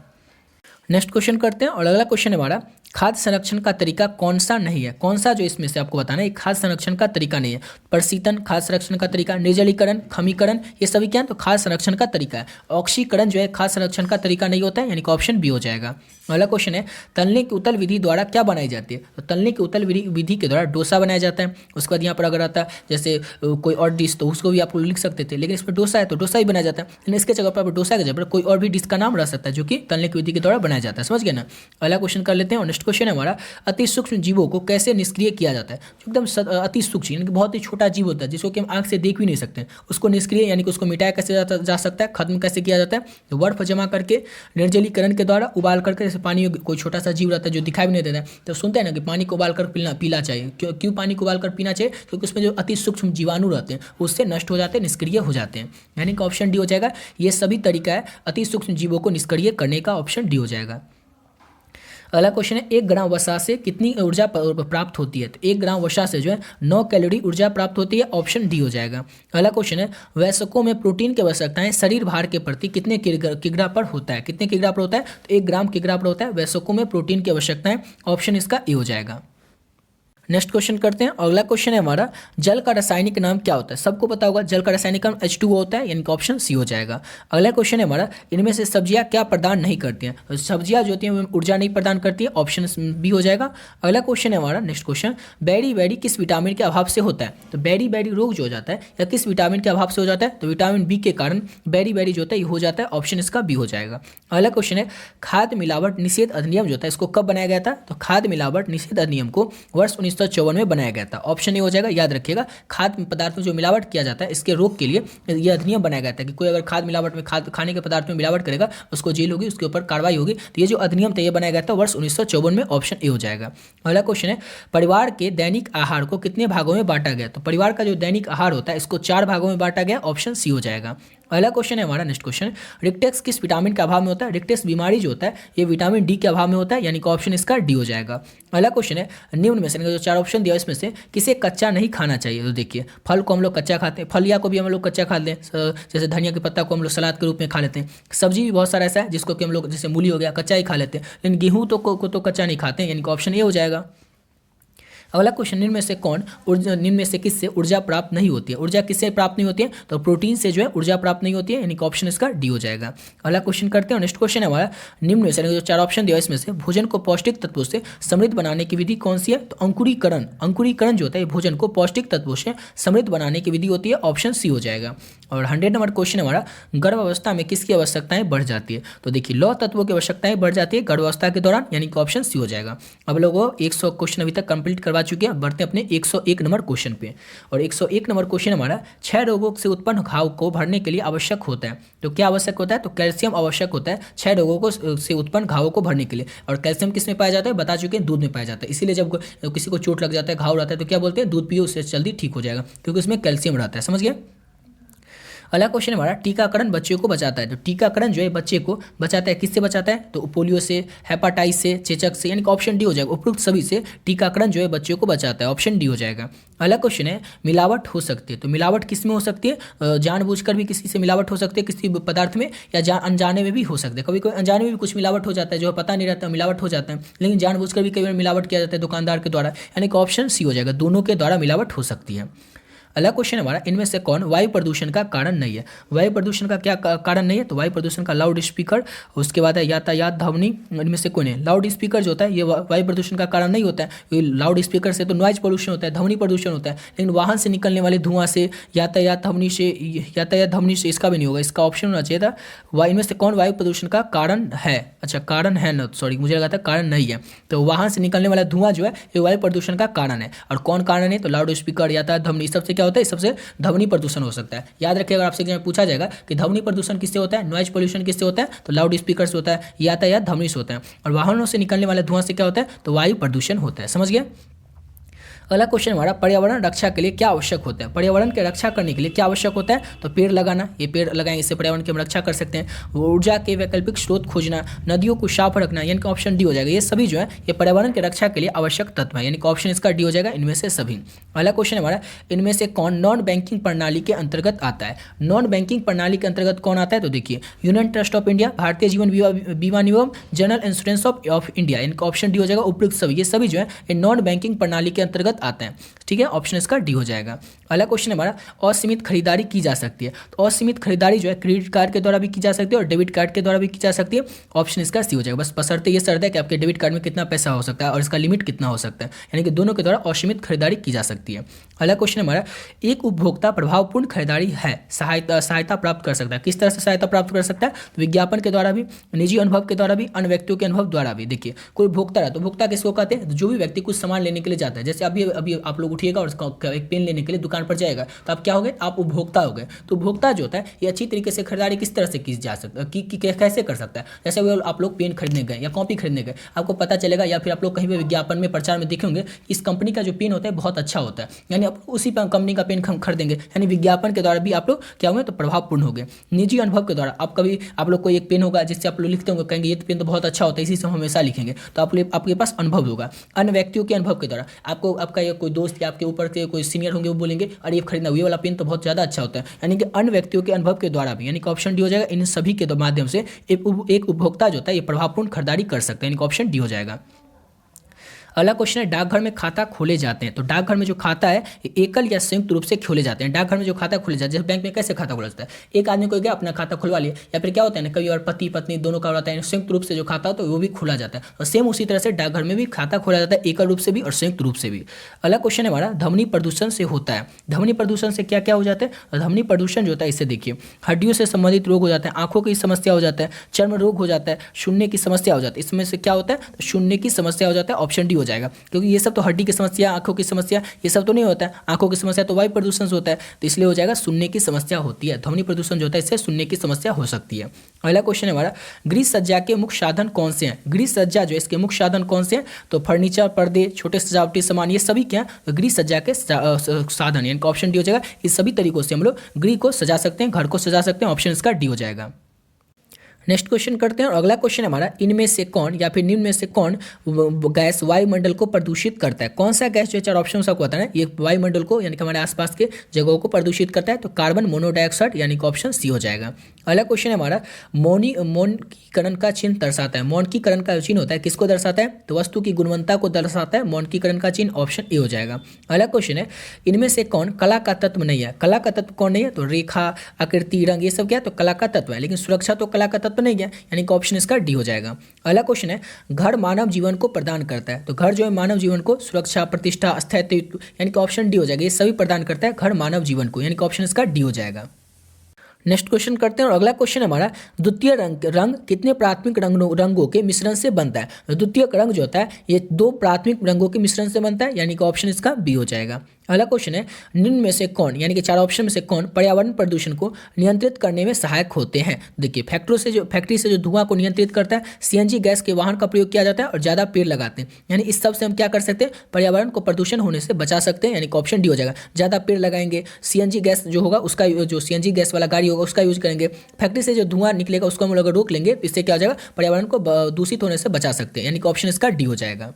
नेक्स्ट क्वेश्चन करते हैं, और अगला क्वेश्चन है हमारा खाद्य संरक्षण का तरीका कौन सा नहीं है। कौन सा जो इसमें से आपको बताना है खाद्य संरक्षण का तरीका नहीं है। प्रशीतन खाद्य संरक्षण का तरीका, निर्जलीकरण, खमीकरण, ये सभी क्या है तो खाद्य संरक्षण का तरीका है। ऑक्सीकरण जो है खाद्य संरक्षण का तरीका नहीं होता है, यानी कि ऑप्शन बी हो जाएगा। अगला क्वेश्चन है तलने की उतल विधि द्वारा क्या बनाई जाती है। तो तलने की उतल विधि के द्वारा डोसा बनाया जाता है। उसके बाद यहाँ पर अगर आता है जैसे कोई और डिश, तो उसको भी आप लिख सकते थे, लेकिन इसमें डोसा है तो डोसा ही बनाया जाता है, लेकिन इसके जगह पर डोसा के जगह पर कोई और भी डिश का नाम रह सकता है जो कि तलने की विधि के द्वारा बनाया जाता है। समझ गए ना। अगला क्वेश्चन कर लेते हैं, और नेक्स्ट क्वेश्चन है हमारा अति सूक्ष्म जीवों को कैसे निष्क्रिय किया जाता है। जो एकदम अति सूक्ष्म यानी कि बहुत ही छोटा जीव होता है जिसको कि हम आंख से देख भी नहीं सकते, उसको निष्क्रिय यानी कि उसको मिटाया कैसे जा सकता है, खत्म कैसे किया जाता है। तो बर्फ जमा करके, निर्जलीकरण के द्वारा, उबाल करके, जैसे पानी कोई छोटा सा जीव रहता है जो दिखाई भी नहीं देता है, तो सुनते हैं ना कि पानी को उबाल कर पीना चाहिए। क्यों पानी को उबाल कर पीना चाहिए, क्योंकि उसमें जो अति सूक्ष्म जीवाणु रहते हैं उससे नष्ट हो जाते हैं, निष्क्रिय हो जाते हैं, यानी कि ऑप्शन डी हो जाएगा। ये सभी तरीका है अति सूक्ष्म जीवों को निष्क्रिय करने का, ऑप्शन डी हो जाएगा। अगला क्वेश्चन है 1 ग्राम वसा से कितनी ऊर्जा प्राप्त होती है। तो 1 ग्राम वसा से जो है 9 कैलोरी ऊर्जा प्राप्त होती है, ऑप्शन डी हो जाएगा। अगला क्वेश्चन है वयस्कों में प्रोटीन की आवश्यकताएं शरीर भार के प्रति कितने किग्रा पर होता है। कितने किग्रा पर होता है, तो 1 ग्राम किग्रा पर होता है वयस्कों में प्रोटीन की आवश्यकताएं, ऑप्शन इसका ए हो जाएगा। नेक्स्ट क्वेश्चन करते हैं, अगला क्वेश्चन है हमारा जल का रासायनिक नाम क्या होता है। सबको पता होगा जल का रासायनिक नाम H2O होता है, यानी कि ऑप्शन सी हो जाएगा। अगला क्वेश्चन है हमारा इनमें से सब्जियां क्या प्रदान नहीं करती हैं। तो सब्जियां जो होती हैं ऊर्जा नहीं प्रदान करती है, ऑप्शन बी हो जाएगा। अगला क्वेश्चन है हमारा नेक्स्ट क्वेश्चन बेरी किस विटामिन के अभाव से होता है। तो बेरी रोग जो हो जाता है या किस विटामिन के अभाव से हो जाता है, तो विटामिन बी के कारण बेरी जो होता है ये हो जाता है, ऑप्शन इसका बी हो जाएगा। अगला क्वेश्चन है खाद्य मिलावट निषेध अधिनियम जो होता है इसको कब बनाया गया था। तो खाद्य मिलावट निषेध अधिनियम को वर्ष 1954 में बनाया गया था, ऑप्शन ए हो जाएगा। याद रखिएगा खाद्य पदार्थ में जो मिलावट किया जाता है इसके रोक के लिए यह अधिनियम बनाया गया था कि कोई अगर खाद्य मिलावट में खाने के पदार्थ में मिलावट करेगा उसको जेल होगी, उसके ऊपर कार्रवाई होगी। तो ये जो अधिनियम था ये बनाया गया था वर्ष 1954 में, ऑप्शन ए हो जाएगा। अगला क्वेश्चन है परिवार के दैनिक आहार को कितने भागों में बांटा गया। तो परिवार का जो दैनिक आहार होता है इसको 4 भागों में बांटा गया, ऑप्शन सी हो जाएगा। अगला क्वेश्चन है हमारा नेक्स्ट क्वेश्चन रिक्टेक्स किस विटामिन के अभाव में होता है। रिक्टेक्स बीमारी जो होता है ये विटामिन डी के अभाव में होता है, यानी कि ऑप्शन इसका डी हो जाएगा। अगला क्वेश्चन है निम्न में से जो 4 ऑप्शन दिया इसमें से किसे कच्चा नहीं खाना चाहिए। तो देखिए फल को हम लोग कच्चा खाते हैं, फलिया को भी हम लोग कच्चा खा लें, जैसे धनिया के पत्ता को हम लोग सलाद के रूप में खा लेते हैं। सब्जी भी बहुत सारा ऐसा है जिसको कि हम लोग जैसे मूली हो गया कच्चा ही खा लेते हैं, लेकिन गेहूँ को तो कच्चा नहीं खाते हैं, यानी कि ऑप्शन ए हो जाएगा। अगला क्वेश्चन निम्न में से किससे ऊर्जा प्राप्त नहीं होती है। ऊर्जा किससे प्राप्त नहीं होती है, तो प्रोटीन से जो है ऊर्जा प्राप्त नहीं होती है, यानी कि ऑप्शन इसका डी हो जाएगा। अगला क्वेश्चन करते हैं, नेक्स्ट क्वेश्चन है हमारा निम्न में से जो 4 ऑप्शन दिया इसमें से भोजन को पौष्टिक तत्वों से समृद्ध बनाने की विधि कौन सी है। तो अंकुरीकरण जो होता है भोजन को पौष्टिक तत्वों से समृद्ध बनाने की विधि होती है, ऑप्शन सी हो जाएगा। और 100 नंबर क्वेश्चन हमारा गर्भावस्था में किसकी आवश्यकताएं बढ़ जाती है। तो देखिए लौह तत्वों की आवश्यकताएं बढ़ जाती है गर्भावस्था के दौरान, यानी कि ऑप्शन सी हो जाएगा। अब लोगों 100 क्वेश्चन अभी तक कंप्लीट करवा चुके हैं, बढ़ते हैं अपने 101 नंबर क्वेश्चन पे। और 101 नंबर क्वेश्चन हमारा 6 रोगों से उत्पन्न घाव को भरने के लिए आवश्यक होता है। तो क्या आवश्यक होता है, तो कैल्शियम आवश्यक होता है 6 रोगों को से उत्पन्न घावों को भरने के लिए। और कैल्शियम किस में पाया जाता है, बता चुके हैं दूध में पाया जाता है। इसीलिए जब किसी को चोट लग जाता है, घाव रहता है, तो क्या बोलते हैं दूध पियो उससे जल्दी ठीक हो जाएगा, क्योंकि उसमें कैल्शियम रहता है। समझ गए। अगला क्वेश्चन हमारा टीकाकरण बच्चों को बचाता है। तो टीकाकरण जो है बच्चे को बचाता है, किससे बचाता है, तो पोलियो से, हेपेटाइटिस से, चेचक से, यानी कि ऑप्शन डी हो जाएगा। उपयुक्त सभी से टीकाकरण जो है बच्चों को बचाता है, ऑप्शन डी हो जाएगा। अगला क्वेश्चन है मिलावट हो सकती है। तो मिलावट किस में हो सकती है, जानबूझकर भी किसी से मिलावट हो सकती है किसी पदार्थ में, या अनजाने में भी हो सकते हैं। कभी कोई अनजाने में भी कुछ मिलावट हो जाता है जो पता नहीं रहता मिलावट हो जाता है, लेकिन जानबूझकर भी कई बार मिलावट किया जाता है दुकानदार के द्वारा, यानी कि ऑप्शन सी हो जाएगा। दोनों के द्वारा मिलावट हो सकती है। अगला क्वेश्चन हमारा, इनमें से कौन वायु प्रदूषण का कारण नहीं है? वायु प्रदूषण का क्या कारण नहीं है? तो वायु प्रदूषण का लाउड स्पीकर, उसके बाद है यातायात ध्वनि, इनमें से कौन है? लाउड स्पीकर जो होता है ये वायु प्रदूषण का कारण नहीं होता है। लाउड स्पीकर से तो नॉइज पोल्यूशन होता है, ध्वनि प्रदूषण होता है, लेकिन वाहन से निकलने वाले धुआं से, यातायात ध्वनि से इसका भी नहीं होगा। इसका ऑप्शन होना चाहिए था, इनमें से कौन वायु प्रदूषण का कारण है? अच्छा, कारण है ना, सॉरी मुझे लगा था कारण नहीं है। तो वाहन से निकलने वाला धुआं जो है ये वायु प्रदूषण का कारण है। और कौन कारण है? तो लाउड स्पीकर, यातायात ध्वनि, सबसे क्या होता है? सबसे ध्वनि प्रदूषण हो सकता है। याद रखिए, अगर आपसे पूछा जाएगा कि ध्वनि प्रदूषण किससे होता है, नॉइज पोल्यूशन किससे होता है, तो लाउड स्पीकर से होता है, यातायात ध्वनि से होता है। और वाहनों से निकलने वाले धुआं से क्या होता है? तो वायु प्रदूषण होता है। समझ गया? अगला क्वेश्चन हमारा, पर्यावरण रक्षा के लिए क्या आवश्यक होता है? पर्यावरण की रक्षा करने के लिए क्या आवश्यक होता है? तो पेड़ लगाना, ये पेड़ लगाएंगे इससे पर्यावरण की हम रक्षा कर सकते हैं। ऊर्जा के वैकल्पिक स्रोत खोजना, नदियों को साफ रखना, यानी कि ऑप्शन डी हो जाएगा। ये सभी जो है ये पर्यावरण की रक्षा के लिए आवश्यक तत्व है, यानी कि ऑप्शन इसका डी हो जाएगा, इनमें से सभी। अगला क्वेश्चन हमारा, इनमें से कौन नॉन बैंकिंग प्रणाली के अंतर्गत आता है? नॉन बैंकिंग प्रणाली के अंतर्गत कौन आता है? तो देखिए, union trust of India, Bharatiya Jeevan बीमा निगम, जनरल इंश्योरेंस ऑफ इंडिया, इनका ऑप्शन डी हो जाएगा, उपयुक्त सभी। ये सभी जो है ये नॉन बैंकिंग प्रणाली के अंतर्गत आते हैं। ठीक है, ऑप्शन इसका डी हो जाएगा। अगला क्वेश्चन हमारा, असीमित खरीदारी की जा सकती है? तो असीमित खरीदारी जो है क्रेडिट कार्ड के द्वारा भी की जा सकती है और डेबिट कार्ड के द्वारा भी की जा सकती है। ऑप्शन इसका सी हो जाएगा। बस बशर्ते ये शर्त है कि आपके डेबिट कार्ड में कितना पैसा हो सकता है और इसका लिमिट कितना हो सकता है, यानी कि दोनों के द्वारा असीमित खरीदारी की जा सकती है। अगला क्वेश्चन हमारा, एक उपभोक्ता प्रभावपूर्ण खरीदारी है सहायता प्राप्त कर सकता है? किस तरह से सहायता प्राप्त कर सकता है? तो विज्ञापन के द्वारा भी, निजी अनुभव के द्वारा भी, अन्य व्यक्तियों के अनुभव द्वारा भी। देखिए, कोई उपभोक्ता है तो उपभोक्ता किसको कहते हैं? जो भी व्यक्ति कुछ सामान लेने के लिए जाता है, जैसे अभी आप लोग उठिएगा और एक पेन लेने के लिए दुकान पर जाएगा, तो आप क्या हो गए? आप उपभोक्ता हो गए। तो उपभोक्ता जो होता है ये अच्छी तरीके से खरीदारी किस तरह से की जा सकता है, कैसे कर सकता है? जैसे वो आप लोग पेन खरीदने गए या कॉपी खरीदने गए, आपको पता चलेगा, या फिर आप लोग कहीं भी विज्ञापन में, प्रचार में देखे होंगे, इस कंपनी का जो पेन होता है बहुत अच्छा होता है, यानी आप उसी कंपनी का पेन खरीदेंगे, यानी विज्ञापन के द्वारा भी आप लोग क्या हुए? तो प्रभावपूर्ण हो गए। निजी अनुभव के द्वारा, आप लोग को एक पेन होगा जिससे आप लोग लिखते होंगे, कहेंगे ये पेन तो बहुत अच्छा होता है, इसी से हम हमेशा लिखेंगे, तो आपके पास अनुभव होगा। अन्य व्यक्तियों के अनुभव के द्वारा आपका कोई दोस्त या आपके ऊपर के कोई सीनियर होंगे, वो बोलेंगे अरे ये खरीदना, ये वाला पेन तो बहुत ज़्यादा अच्छा होता है, यानी कि अन्य व्यक्तियों के अनुभव के द्वारा भी, यानी कि ऑप्शन डी हो जाएगा। इन सभी के माध्यम से एक उपभोक्ता जो होता है ये प्रभावपूर्ण खरीदारी कर सकता है, यानी कि ऑप्शन डी हो जाएगा। अगला क्वेश्चन है, डाकघर में खाता खोले जाते हैं? तो डाकघर में जो खाता है एकल या संयुक्त रूप से खोले जाते हैं। डाकघर में जो खाता खोले जाते हैं, जैसे बैंक में कैसे खाता खोला जाता है, एक आदमी को गया अपना खाता खुलवा लिया, या फिर क्या होता है ना, कभी और पति पत्नी दोनों का होता है, संयुक्त रूप से जो खाता होता है वो भी खोला जाता है। और सेम उसी तरह से डाकघर में भी खाता खोला जाता है, एकल रूप से भी और संयुक्त रूप से भी। अगला क्वेश्चन है हमारा, ध्वनि प्रदूषण से होता है? ध्वनि प्रदूषण से क्या क्या हो जाता है? ध्वनि प्रदूषण जो होता है इससे देखिए, हड्डियों से संबंधित रोग हो जाते हैं, आंखों की समस्या हो जाता है, चर्म रोग हो जाता है, सुनने की समस्या हो जाती है। इसमें से क्या होता है? तो सुनने की समस्या हो जाता है, ऑप्शन डी हो जाएगा। क्योंकि ये सब तो हड्डी की समस्या, आंखों की समस्या, ये सब तो नहीं होता है। आंखों की समस्या तो वायु प्रदूषण से होता है, तो इसलिए हो जाएगा सुनने की समस्या होती है। ध्वनि प्रदूषण जो होता है इससे सुनने की समस्या हो सकती है। अगला क्वेश्चन है हमारा, गृह सज्जा के मुख्य साधन कौन से हैं? गृह सज्जा जो इसके मुख्य साधन कौन से हैं? तो फर्नीचर, पर्दे, छोटे सजावटी सामान, ये सभी क्या है? गृह सज्जा के साधन, यानी ऑप्शन डी हो जाएगा। इस सभी तरीकों से हम लोग गृह को सजा सकते हैं, घर को सजा सकते हैं, ऑप्शन इसका डी हो जाएगा। नेक्स्ट क्वेश्चन करते हैं, और अगला क्वेश्चन हमारा, इनमें से कौन या फिर निम्न में से कौन गैस वायुमंडल को प्रदूषित करता है? कौन सा गैस जो चार ऑप्शन आपको बताना है, ये वायुमंडल को यानी कि हमारे आसपास के जगहों को प्रदूषित करता है? तो कार्बन मोनोडाइऑक्साइड, यानी कि ऑप्शन सी हो जाएगा। अगला क्वेश्चन है हमारा, मौनिकीकरण का चिन्ह दर्शाता है? मौनिकीकरण का चिन्ह होता है किसको दर्शाता है? तो वस्तु की गुणवत्ता को दर्शाता है मौनिकीकरण का चिन्ह, ऑप्शन ए हो जाएगा। अगला क्वेश्चन है, इनमें से कौन कला का तत्व नहीं है? कला का तत्व कौन नहीं है? तो रेखा, आकृति, रंग, ये सब क्या है? तो कला का तत्व है, लेकिन सुरक्षा तो कला का तत्व नहीं है, यानी कि ऑप्शन इसका डी हो जाएगा। अगला क्वेश्चन है, घर मानव जीवन को प्रदान करता है? तो घर जो है मानव जीवन को सुरक्षा, प्रतिष्ठा, स्थायित्व, यानी कि ऑप्शन डी हो जाएगा। ये सभी प्रदान करता है घर मानव जीवन को, यानी कि ऑप्शन इसका डी हो जाएगा। नेक्स्ट क्वेश्चन करते हैं, और अगला क्वेश्चन हमारा, द्वितीय रंग कितने प्राथमिक रंगों के मिश्रण से बनता है? तो द्वितीय रंग जो होता है ये 2 प्राथमिक रंगों के मिश्रण से बनता है, यानी कि ऑप्शन इसका बी हो जाएगा। अगला क्वेश्चन है, निम्न में से कौन, यानी कि 4 ऑप्शन में से कौन पर्यावरण प्रदूषण को नियंत्रित करने में सहायक होते हैं? देखिए, फैक्ट्री से जो धुआं को नियंत्रित करता है, सीएनजी गैस के वाहन का प्रयोग किया जाता है, और ज़्यादा पेड़ लगाते हैं, यानी इस सब से हम क्या कर सकते हैं? पर्यावरण को प्रदूषण होने से बचा सकते हैं, यानी कि ऑप्शन डी हो जाएगा। ज़्यादा पेड़ लगाएंगे, सीएनजी गैस जो होगा उसका, जो सीएनजी गैस वाला गाड़ी होगा उसका यूज करेंगे, फैक्ट्री से जो धुआं निकलेगा उसको हम लोग अगर रोक लेंगे, इससे क्या हो जाएगा? पर्यावरण को दूषित होने से बचा सकते हैं, यानी कि ऑप्शन इसका डी हो जाएगा।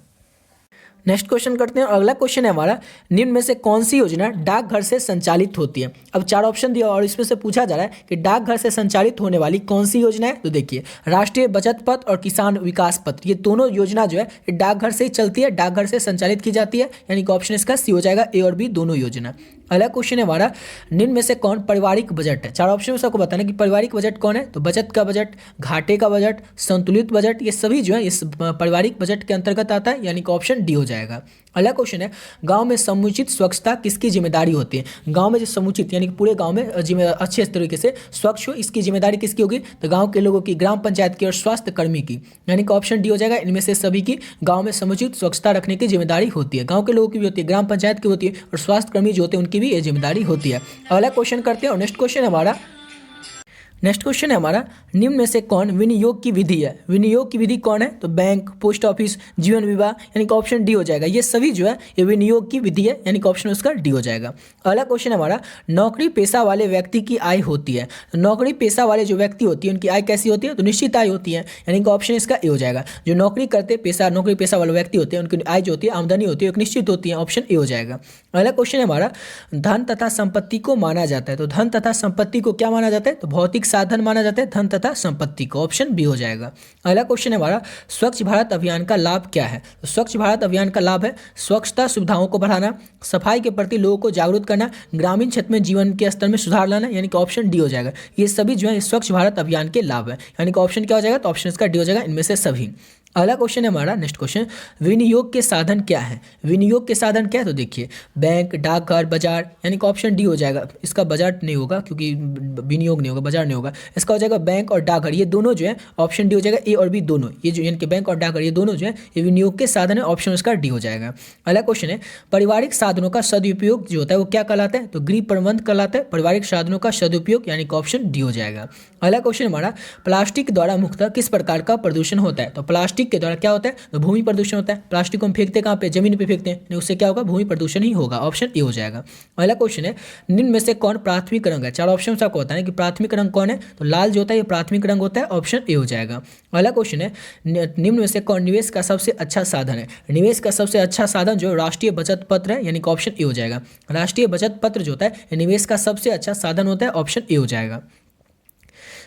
नेक्स्ट क्वेश्चन करते हैं, और अगला क्वेश्चन है हमारा, निम्न में से कौन सी योजना डाकघर से संचालित होती है? अब 4 ऑप्शन दिया और इसमें से पूछा जा रहा है कि डाकघर से संचालित होने वाली कौन सी योजना है? तो देखिए, राष्ट्रीय बचत पत्र और किसान विकास पत्र, ये दोनों योजना जो है डाकघर से ही चलती है, डाकघर से संचालित की जाती है, यानी कि ऑप्शन इसका सी हो जाएगा, ए और बी दोनों योजना। अगला क्वेश्चन है हमारा, निम्न में से कौन पारिवारिक बजट है। चार ऑप्शन में सबको बताना कि पारिवारिक बजट कौन है। तो बचत का बजट, घाटे का बजट, संतुलित बजट, ये सभी जो है इस पारिवारिक बजट के अंतर्गत आता है, यानी कि ऑप्शन डी हो जाएगा। अगला क्वेश्चन है, गांव में समुचित स्वच्छता किसकी जिम्मेदारी होती है। गांव में जो समुचित यानी कि पूरे गांव में अच्छे तरीके से स्वच्छ हो, इसकी जिम्मेदारी किसकी होगी। तो गांव के लोगों की, ग्राम पंचायत की और स्वास्थ्य कर्मी की, यानी कि ऑप्शन डी हो जाएगा। इनमें से सभी की गांव में समुचित स्वच्छता रखने की जिम्मेदारी होती है। गांव के लोगों की भी होती है, ग्राम पंचायत की होती है, और स्वास्थ्य कर्मी जो होते हैं उनकी भी ये जिम्मेदारी होती है। अगला क्वेश्चन करते हैं, और नेक्स्ट क्वेश्चन है हमारा, निम्न में से कौन विनियोग की विधि है। विनियोग की विधि कौन है। तो बैंक, पोस्ट ऑफिस, जीवन बीमा, यानी कि ऑप्शन डी हो जाएगा। ये सभी जो है ये विनियोग की विधि है, यानी कि ऑप्शन उसका डी हो जाएगा। अगला क्वेश्चन है हमारा, नौकरी पेशा वाले व्यक्ति की आय होती है। तो नौकरी पेशा वाले जो व्यक्ति होती है उनकी आय कैसी होती है। तो निश्चित आय होती है, यानी कि ऑप्शन इसका ए हो जाएगा। जो नौकरी पेशा वाले व्यक्ति होते हैं उनकी आय जो होती है, आमदनी होती है, एक निश्चित होती है, ऑप्शन ए हो जाएगा। अगला क्वेश्चन है हमारा, धन तथा संपत्ति को माना जाता है। तो धन तथा संपत्ति को क्या माना जाता है। तो भौतिक साधन माना जाता है धन तथा संपत्ति को, ऑप्शन बी हो जाएगा। अगला क्वेश्चन है हमारा, स्वच्छ भारत अभियान का लाभ क्या है। तो स्वच्छ भारत अभियान का लाभ है स्वच्छता सुविधाओं को बढ़ाना, सफाई के प्रति लोगों को जागरूक करना, ग्रामीण क्षेत्र में जीवन के स्तर में सुधार लाना, यानी कि ऑप्शन डी हो जाएगा। ये सभी जो है स्वच्छ भारत अभियान के लाभ है, यानी कि ऑप्शन क्या हो जाएगा। तो ऑप्शन इसका डी हो जाएगा, इनमें से सभी। अगला क्वेश्चन है हमारा, नेक्स्ट क्वेश्चन, विनियोग के साधन क्या है। विनियोग के साधन क्या है। तो देखिए, बैंक, डाकघर, बाजार, यानी कि ऑप्शन डी हो जाएगा। इसका बाजार नहीं होगा क्योंकि विनियोग नहीं होगा, बाजार नहीं होगा। इसका हो जाएगा बैंक और डाकघर, ये दोनों जो है ऑप्शन डी हो जाएगा। ए और बी दोनों, ये जो यानी कि बैंक और डाकघर ये दोनों जो है ये विनियोग के साधन है, ऑप्शन उसका डी हो जाएगा। अगला क्वेश्चन है, पारिवारिक साधनों का सदुपयोग जो होता है वो क्या कहलाता है। तो गृह प्रबंध कहलाता है पारिवारिक साधनों का सदुपयोग, यानी कि ऑप्शन डी हो जाएगा। अगला क्वेश्चन हमारा, प्लास्टिक द्वारा मुख्यतः किस प्रकार का प्रदूषण होता है। तो प्लास्टिक के द्वारा क्या होता है। तो भूमि प्रदूषण होता है। प्लास्टिक को हम फेंकते कहाँ पे, जमीन पे फेंकते हैं, उससे क्या होगा, भूमि प्रदूषण ही होगा, ऑप्शन ए हो जाएगा। अगला क्वेश्चन है, निम्न में से कौन प्राथमिक रंग है। चार ऑप्शन आपको बताना है कि प्राथमिक रंग कौन है। तो लाल जो होता है ये प्राथमिक रंग होता है, ऑप्शन ए हो जाएगा। अगला क्वेश्चन है, निम्न में से कौन निवेश का सबसे अच्छा साधन है। निवेश का सबसे अच्छा साधन जो राष्ट्रीय बचत पत्र है, यानी कि ऑप्शन ए हो जाएगा। राष्ट्रीय बचत पत्र जो होता है निवेश का सबसे अच्छा साधन होता है, ऑप्शन ए हो जाएगा।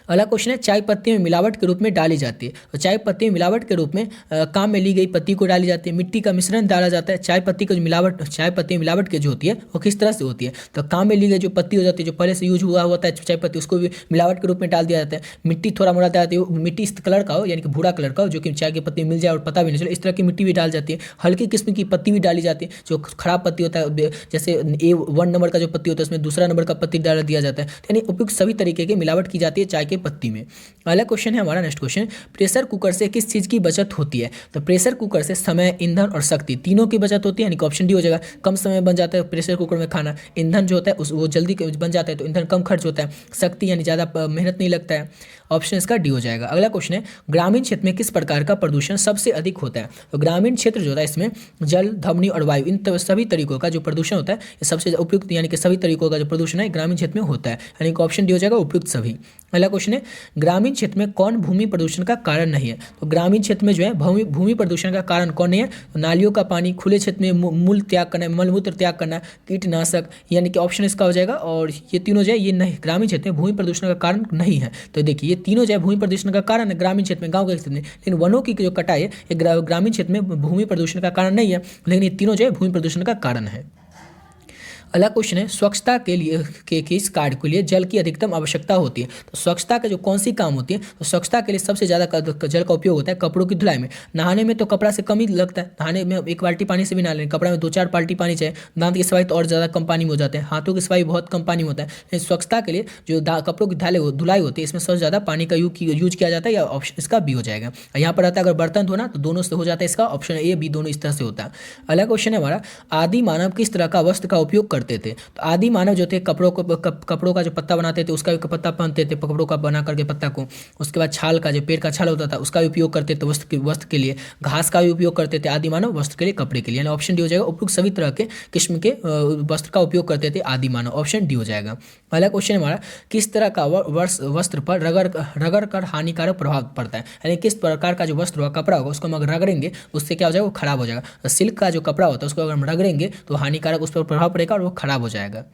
अगला क्वेश्चन है, चाय पत्ती में मिलावट के रूप में डाली जाती है। तो चाय पत्ती में मिलावट के रूप में काम में ली गई पत्ती को डाली जाती है। मिट्टी का मिश्रण डाला जाता है। चाय पत्ती की जो मिलावट, चाय पत्ती में मिलावट की जो होती है वो किस तरह से होती है। तो काम में ली गई जो पत्ती हो जाती है, जो पहले से यूज हुआ होता है चाय पत्ती, उसको भी मिलावट के रूप में डाल दिया जाता है। मिट्टी थोड़ा मोड़ा डालती है, मिट्टी इस कलर का हो, यानी कि भूरा कलर का हो, जो कि चाय की पत्ती मिल जाए और पता भी नहीं चले, इस तरह की मिट्टी भी डाल जाती है। हल्की किस्म की पत्ती भी डाली जाती है। जो खराब पत्ती होता है, जैसे A1 नंबर का जो पत्ती होता है उसमें दूसरा नंबर का पत्ती डाल दिया जाता है, यानी उपयुक्त सभी तरीके की मिलावट की जाती है चाय की पत्ती में। अगला क्वेश्चन है हमारा, नेक्स्ट क्वेश्चन, प्रेशर कुकर से किस चीज़ की बचत होती है। तो प्रेशर कुकर से समय, ईंधन और शक्ति तीनों की बचत होती है, यानी कि ऑप्शन डी हो जाएगा। कम समय बन जाता है प्रेशर कुकर में खाना, ईंधन जो होता है वो जल्दी बन जाता है, तो ईंधन कम खर्च होता है, शक्ति यानी ज़्यादा मेहनत नहीं लगता है, ऑप्शन इसका डी हो जाएगा। अगला क्वेश्चन है, ग्रामीण क्षेत्र में किस प्रकार का प्रदूषण सबसे अधिक होता है। तो ग्रामीण क्षेत्र जो होता है इसमें जल, ध्वनि और वायु, इन सभी तरीकों का जो प्रदूषण होता है ये सबसे उपयुक्त, यानी कि सभी तरीकों का जो प्रदूषण है ग्रामीण क्षेत्र में होता है, यानी कि ऑप्शन डी हो जाएगा, उपयुक्त सभी। अगला क्वेश्चन है, ग्रामीण क्षेत्र में कौन भूमि प्रदूषण का कारण नहीं है। तो ग्रामीण क्षेत्र में जो है भूमि प्रदूषण का कारण कौन नहीं है। तो नालियों का पानी, खुले क्षेत्र में मूल त्याग करना, मलमूत्र त्याग करना, कीटनाशक, यानी कि ऑप्शन इसका हो जाएगा। और ये तीनों जो है ये नहीं, ग्रामीण क्षेत्र में भूमि प्रदूषण का कारण नहीं है। तो देखिए ये तीनों जो है भूमि प्रदूषण का कारण है ग्रामीण क्षेत्र में, गाँव के क्षेत्र में, लेकिन वनों की जो कटाई है ये ग्रामीण क्षेत्र में भूमि प्रदूषण का कारण नहीं है, लेकिन ये तीनों जो है भूमि प्रदूषण का कारण है। अगला क्वेश्चन है, स्वच्छता के लिए किस कार्य के लिए जल की अधिकतम आवश्यकता होती है। तो स्वच्छता का जो कौन सी काम होती है। तो स्वच्छता के लिए सबसे ज़्यादा जल का उपयोग होता है कपड़ों की धुलाई में। नहाने में तो कपड़ा से कम ही लगता है, नहाने में एक बाल्टी पानी से भी नहा लें, कपड़ा में 2-4 बाल्टी पानी चाहिए। दांत की सफाई तो और ज़्यादा कम पानी में हो जाते हैं, हाथों की सफाई बहुत कम पानी में होता है। लेकिन स्वच्छता के लिए जो कपड़ों की धुलाई होती है इसमें सबसे ज़्यादा पानी का यूज किया जाता है, या ऑप्शन इसका बी हो जाएगा। यहाँ पर रहता है अगर बर्तन धोना तो दोनों से हो जाता है, इसका ऑप्शन ए, बी दोनों इस तरह से होता है। अगला क्वेश्चन है हमारा, आदि मानव किस तरह का वस्त्र का उपयोग करते थे। तो आदि मानव जो थे कपड़ों का जो पत्ता बनाते थे उसका भी पत्ता पहनते थे, कपड़ों का बना करके पत्ता को। उसके बाद छाल का, जो पेड़ का छाल होता था उसका भी उपयोग करते थे वस्त्र के लिए। घास का भी उपयोग करते थे आदि मानव वस्त्र के लिए, कपड़े के लिए, यानी ऑप्शन डी हो जाएगा। उपयुक्त सभी तरह के किस्म के वस्त्र का उपयोग करते थे आदि मानव, ऑप्शन डी हो जाएगा। पहला क्वेश्चन हमारा, किस तरह का वस्त्र पर रगड़ कर हानिकारक प्रभाव पड़ता है, यानी किस प्रकार का जो वस्त्र होगा, कपड़ा होगा, उसको हम अगर रगड़ेंगे उससे क्या हो जाएगा, वो खराब हो जाएगा। सिल्क का जो कपड़ा होता है उसको अगर हम रगड़ेंगे तो हानिकारक उस पर प्रभाव पड़ेगा और वो खराब हो जाएगा।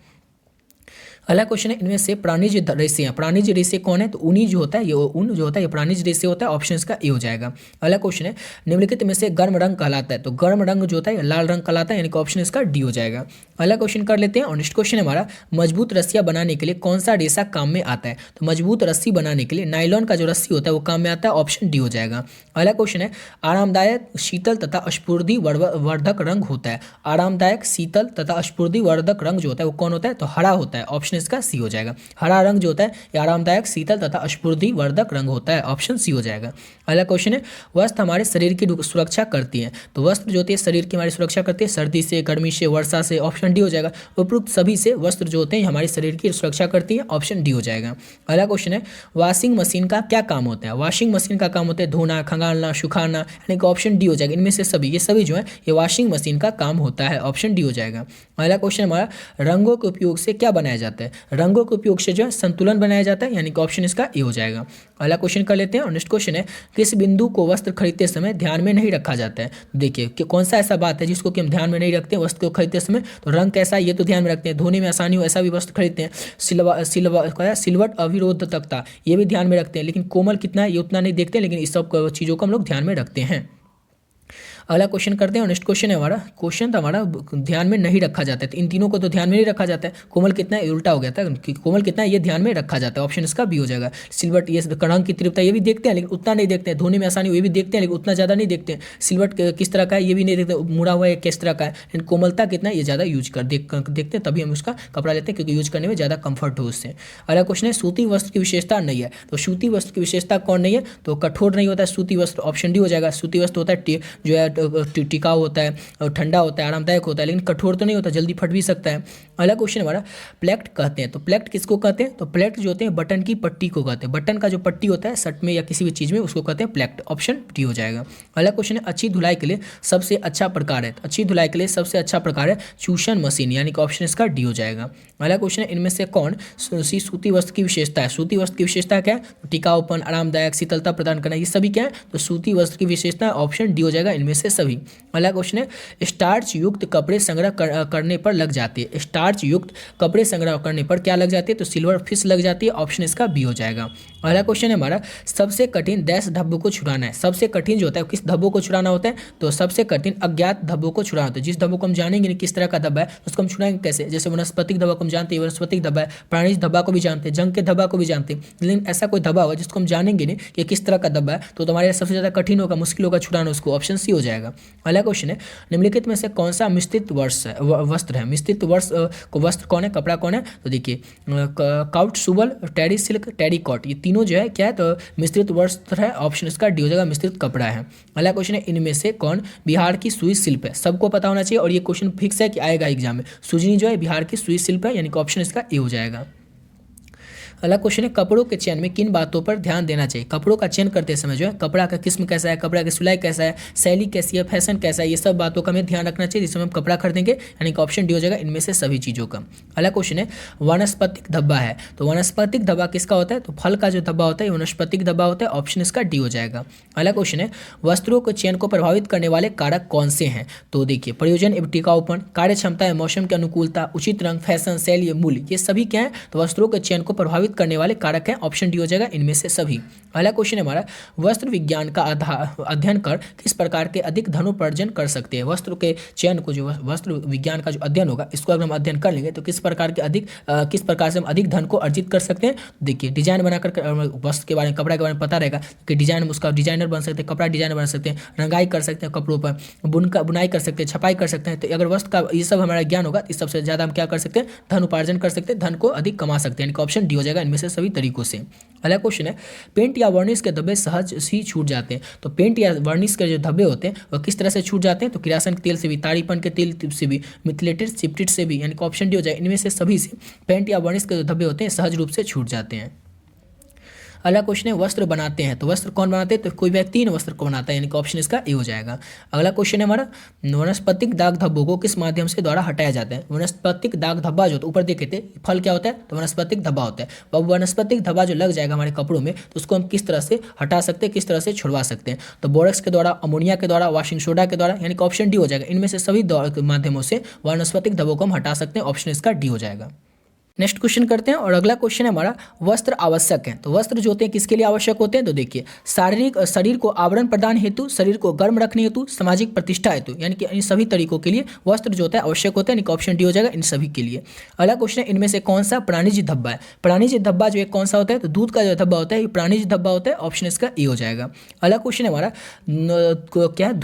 अगला क्वेश्चन है, इनमें से प्राणिज रेसे हैं, प्राणिज रेसे कौन है? तो ऊनी जो होता है, ये ऊन जो होता है ये प्राणिज रेसे होता है, ऑप्शन इसका ए हो जाएगा। अगला क्वेश्चन है, निम्नलिखित में से गर्म रंग कहलाता है, तो गर्म रंग जो होता है लाल रंग कहलाता है, यानी कि ऑप्शन इसका डी हो जाएगा। अगला क्वेश्चन कर लेते हैं, और नेक्स्ट क्वेश्चन हमारा, मजबूत रस्सियां बनाने के लिए कौन सा रेशा काम में आता है? तो मजबूत रस्सी बनाने के लिए नायलॉन का जो रस्सी होता है वो काम में आता है, ऑप्शन डी हो जाएगा। अगला क्वेश्चन है, आरामदायक शीतल तथा स्फूर्ति वर्धक रंग होता है, आरामदायक शीतल तथा स्फूर्ति वर्धक रंग जो होता है वो कौन होता है? तो हरा होता है, ऑप्शन इसका सी हो जाएगा। हरा रंग जो होता है ये आरामदायक शीतल तथा स्फूर्ति वर्धक रंग होता है, ऑप्शन सी हो जाएगा। अगला क्वेश्चन है, वस्त्र हमारे शरीर की सुरक्षा करती है, तो वस्त्र जो होती है शरीर की हमारी सुरक्षा करती है सर्दी से, गर्मी से, वर्षा से, ऑप्शन डी हो जाएगा। उपरोक्त सभी से वस्त्र जो होते हैं हमारे शरीर की सुरक्षा करती है, ऑप्शन डी हो जाएगा। अगला क्वेश्चन है, वॉशिंग मशीन का क्या काम होता है? वॉशिंग मशीन का काम होता है धोना, खंगालना, सुखाना, यानी कि ऑप्शन डी हो जाएगा। इनमें से सभी, ये सभी जो है ये वॉशिंग मशीन का काम होता है, ऑप्शन डी हो जाएगा। अगला क्वेश्चन हमारा, रंगों के उपयोग से क्या बनाया जाता है? रंगों के उपयोग से जो है संतुलन बनाया जाता है, यानी कि ऑप्शन इसका ए हो जाएगा। अगला क्वेश्चन कर लेते हैं, और नेक्स्ट क्वेश्चन है, किस बिंदु को वस्त्र खरीदते समय ध्यान में नहीं रखा जाता है? देखिए कि कौन सा ऐसा बात है जिसको कि हम ध्यान में नहीं रखते हैं वस्त्र को खरीदते समय? तो रंग कैसा है ये तो ध्यान में रखते हैं, धोने में आसानी हो ऐसा भी वस्त्र खरीदते हैं, सिलवट अविरोधकता ये भी ध्यान में रखते हैं, लेकिन कोमल कितना है ये उतना नहीं देखते हैं, लेकिन इस सब चीज़ों को हम लोग ध्यान में रखते हैं। अगला क्वेश्चन करते हैं, और नेक्स्ट क्वेश्चन है हमारा, क्वेश्चन तो हमारा ध्यान में नहीं रखा जाता है, तो इन तीनों को तो ध्यान में नहीं रखा जाता है। कोमल कितना है उल्टा हो गया था, कोमल कितना है ये ध्यान में रखा जाता है, ऑप्शन इसका बी हो जाएगा। सिलवट, ये रंग की तीव्रता ये भी देखते हैं लेकिन उतना नहीं देखते हैं, धोने में आसानी ये भी देखते हैं लेकिन उतना ज़्यादा नहीं देखते हैं। सिलवट किस तरह का है ये भी नहीं देखते, मुड़ा हुआ है किस तरह का है, लेकिन कोमलता कितना है ये ज़्यादा यूज देखते हैं, तभी हम उसका कपड़ा लेते हैं क्योंकि यूज करने में ज़्यादा कंफर्ट हो उससे। अगला क्वेश्चन है, सूती वस्त्र की विशेषता नहीं है, तो सूती वस्त्र की विशेषता कौन नहीं है? तो कठोर नहीं होता है सूती वस्त्र, ऑप्शन डी हो जाएगा। सूती वस्त्र होता है जो है टिकाऊ होता है और ठंडा होता है, आरामदायक होता है, लेकिन कठोर तो नहीं होता, जल्दी फट भी सकता है। अगला क्वेश्चन हमारा, प्लेट कहते हैं, तो प्लेट किसको कहते हैं? तो प्लेट जो होते हैं बटन की पट्टी को कहते हैं, बटन का जो पट्टी होता है शर्ट में या किसी भी चीज़ में उसको कहते हैं प्लेट, ऑप्शन डी हो जाएगा। अगला क्वेश्चन है, अच्छी धुलाई के लिए सबसे अच्छा प्रकार है, तो अच्छी धुलाई के लिए सबसे अच्छा प्रकार है चूषण मशीन, यानी कि ऑप्शन इसका डी हो जाएगा। अगला क्वेश्चन है, इनमें से कौन सी सूती वस्त्र की विशेषता है? सूती वस्त्र की विशेषता क्या है? टिकाऊपन, आरामदायक, शीतलता प्रदान करना, ये सभी क्या है? तो सूती वस्त्र की विशेषता ऑप्शन डी हो जाएगा इनमें से सभी। अगला क्वेश्चन है, स्टार्च युक्त कपड़े संग्रह करने पर लग जाती है, स्टार्च युक्त कपड़े संग्रह करने पर क्या लग जाती है? तो सिल्वर फिश लग जाती है, ऑप्शन इसका बी हो जाएगा। अगला क्वेश्चन है हमारा, सबसे कठिन डैश धब्बों को छुड़ाना है, सबसे कठिन जो होता है किस धब्बों को छुड़ाना होता है? तो सबसे कठिन अज्ञात धब्बों को छुड़ाना होता है, जिस धब्बों को हम जानेंगे नहीं किस तरह का धब्बा है उसको हम छुड़ाएंगे कैसे? जैसे वनस्पतिक धब्बा को हम जानते हैं, वनस्पतिक धब्बा है, प्राणिज धब्बा को भी जानते हैं, जंग के धब्बा को भी जानते हैं, लेकिन ऐसा कोई धब्बा होगा जिसको हम जानेंगे नहीं कि किस तरह का धब्बा है, तो हमारे सबसे ज़्यादा कठिन होगा, मुश्किल होगा छुड़ाना उसको, ऑप्शन सी हो जाएगा। अगला क्वेश्चन है, निम्नलिखित में से कौन सा मिश्रित वस्त्र है? मिश्रित वस्त्र कौन है, कपड़ा कौन है? तो देखिए काउट सुबल, टेरी सिल्क, टेरी कॉट, ये तीनों जो है क्या है? तो मिश्रित वस्त्र है, ऑप्शन इसका डी हो जाएगा, मिश्रित कपड़ा है। अगला क्वेश्चन है, इनमें से कौन बिहार की सुई शिल्प है? सबको पता होना चाहिए और ये क्वेश्चन फिक्स है कि आएगा एग्जाम में, सुजनी जो है बिहार की सुई शिल्प है, यानी कि ऑप्शन इसका ए हो जाएगा। अगला क्वेश्चन है, कपड़ों के चयन में किन बातों पर ध्यान देना चाहिए? कपड़ों का चयन करते समय जो है कपड़ा का किस्म कैसा है, कपड़ा की सिलाई कैसा है, शैली कैसी है, फैशन कैसा है, ये सब बातों का हमें ध्यान रखना चाहिए जिसमें हम कपड़ा खरीदेंगे, यानी कि ऑप्शन डी हो जाएगा इनमें से सभी चीज़ों का। अगला क्वेश्चन है, वनस्पतिक धब्बा है, तो वनस्पतिक धब्बा किसका होता है? तो फल का जो धब्बा होता है वनस्पतिक धब्बा होता है, ऑप्शन इसका डी हो जाएगा। अगला क्वेश्चन है, वस्त्रों के चयन को प्रभावित करने वाले कारक कौन से हैं? तो देखिए प्रयोजन एवं टिकाऊपन, कार्य क्षमता एवं मौसम की अनुकूलता, उचित रंग, फैशन, शैली, मूल्य, ये सभी क्या है? तो वस्त्रों के चयन को प्रभावित करने वाले कारक है, ऑप्शन डी हो जाएगा इनमें से सभी। अगला क्वेश्चन है हमारा, वस्त्र विज्ञान का अध्ययन कर किस प्रकार के अधिक धनोपार्जन कर सकते हैं? वस्त्र के चयन को जो वस्त्र विज्ञान का जो अध्ययन होगा इसको अगर हम अध्ययन कर लेंगे तो किस प्रकार से हम अधिक धन को अर्जित कर सकते हैं? देखिए डिजाइन बनाकर वस्त्र के बारे में, कपड़ा के बारे में पता रहेगा कि डिजाइन, उसका डिजाइनर बन सकते हैं, कपड़ा डिजाइनर बन सकते हैं, रंगाई कर सकते हैं कपड़ों पर, बुनाई कर सकते हैं, छपाई कर सकते हैं। तो अगर वस्त्र का ये सब हमारा ज्ञान होगा इस सबसे ज़्यादा हम क्या कर सकते हैं? धन उपार्जन कर सकते हैं, धन को अधिक कमा सकते हैं, यानी कि ऑप्शन डी हो जाएगा इनमें से सभी तरीकों से। अगला क्वेश्चन है, पेंट या वर्निश के धब्बे सहज ही छूट जाते हैं, तो पेंट या वर्निश के जो धब्बे होते हैं वह किस तरह से छूट जाते हैं? तो किरासन के तेल से भी, ताड़ीपन के तेल से भी, मिथिलेटेड सिप्टिट से भी, यानी कि ऑप्शन डी हो जाए इनमें से सभी से पेंट या वर्निश के जो धब्बे होते हैं सहज रूप से छूट जाते हैं। अगला क्वेश्चन है, वस्त्र बनाते हैं, तो वस्त्र कौन बनाते हैं? तो कोई व्यक्ति इन वस्त्र को बनाता है, यानी कि ऑप्शन इसका ए हो जाएगा। अगला क्वेश्चन है हमारा, वनस्पतिक दाग धब्बों को किस माध्यम से द्वारा हटाया जाता है? वनस्पतिक दाग धब्बा जो ऊपर देखे थे फल क्या होता है? तो वनस्पतिक धब्बा होता है। वह वनस्पतिक धब्बा जो लग जाएगा हमारे कपड़ों में तो उसको हम किस तरह से हटा सकते हैं, किस तरह से छुड़वा सकते हैं? तो बोरक्स के द्वारा, अमोनिया के द्वारा, वॉशिंग सोडा के द्वारा, यानी कि ऑप्शन डी हो जाएगा। इनमें से सभी माध्यमों से वनस्पतिक धब्बों को हम हटा सकते हैं, ऑप्शन इसका डी हो जाएगा। नेक्स्ट क्वेश्चन करते हैं और अगला क्वेश्चन है हमारा, वस्त्र आवश्यक है। तो वस्त्र जो होते हैं किसके लिए आवश्यक होते हैं? तो देखिए, शारीरिक शरीर को आवरण प्रदान हेतु, शरीर को गर्म रखने हेतु, सामाजिक प्रतिष्ठा हेतु, यानी कि इन सभी तरीकों के लिए वस्त्र जो होता है आवश्यक होता है, यानी कि ऑप्शन डी हो जाएगा इन सभी के लिए। अगला क्वेश्चन है, इनमें से कौन सा प्राणिज धब्बा है? प्राणिज धब्बा जो है कौन सा होता है? तो दूध का जो धब्बा होता है ये प्राणिज धब्बा होता है, ऑप्शन इसका ए हो जाएगा। अगला क्वेश्चन है हमारा, क्या है,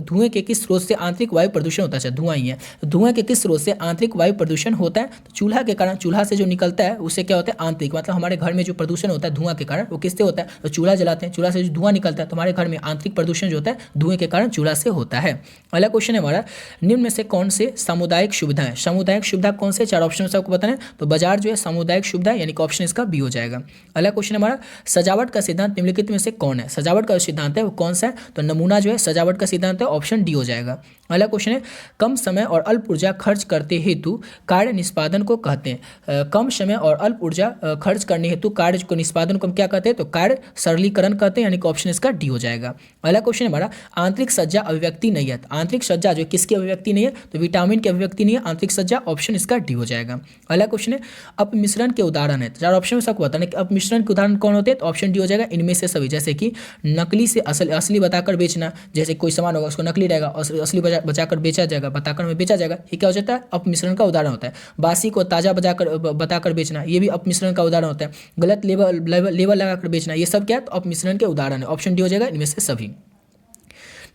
धुएं के किस स्रोत से आंतरिक वायु प्रदूषण होता है? धुआं ही है। धुएं के किस स्रोत से आंतरिक वायु प्रदूषण होता है? तो चूल्हा के कारण, चूल्हा से जो निकलता है उससे क्या होता है? आंतरिक, मतलब हमारे घर में जो प्रदूषण होता है धुआं के कारण वो किससे होता है? तो चूल्हा जलाते हैं, चूल्हा से जो धुआं निकलता है तो हमारे घर में आंतरिक प्रदूषण जो होता है धुएं के कारण चूल्हा से होता है। अगला क्वेश्चन है हमारा, निम्न में से कौन से सामुदायिक सुविधाएं, सामुदायिक सुविधा कौन से? चार ऑप्शन आपको बताना है। तो बाजार जो है सामुदायिक सुविधा, यानी कि ऑप्शन इसका बी हो जाएगा। अगला क्वेश्चन हमारा, सजावट का सिद्धांत निम्नलिखित में से कौन है? सजावट का सिद्धांत है वो कौन सा है? तो नमूना जो है सजावट का सिद्धांत है, ऑप्शन डी हो जाएगा। अगला क्वेश्चन है, कम समय और अल्प ऊर्जा खर्च करते हेतु कार्य निष्पादन को कहते हैं। कम समय और अल्प ऊर्जा खर्च करने हेतु कार्य को निष्पादन को हम क्या कहते हैं? तो कार्य सरलीकरण कहते हैं, यानी कि ऑप्शन इसका डी हो जाएगा। अगला क्वेश्चन हमारा, आंतरिक सज्जा अभिव्यक्ति नहीं है। आंतरिक सज्जा जो किसकी अभिव्यक्ति नहीं है? तो विटामिन की अभिव्यक्ति नहीं है आंतरिक सज्जा, ऑप्शन इसका डी हो जाएगा। अगला क्वेश्चन है, अपमिश्रण के उदाहरण है। चार ऑप्शन में सबको बताना कि अपमिश्रण के उदाहरण कौन होते हैं? तो ऑप्शन डी हो जाएगा इनमें से सभी, जैसे कि नकली से असली बताकर बेचना, जैसे कोई सामान होगा उसको नकली रहेगा और असली बचाकर बेचा जाएगा, बताकर में बेचा जाएगा, ये क्या हो जाता है? अपमिश्रण का उदाहरण होता है। बासी को ताजा बताकर बेचना, ये भी अपमिश्रण का उदाहरण होता है। गलत लेबल लगाकर बेचना, ये सब क्या है? तो अपमिश्रण के उदाहरण है, ऑप्शन डी हो जाएगा इनमें से सभी।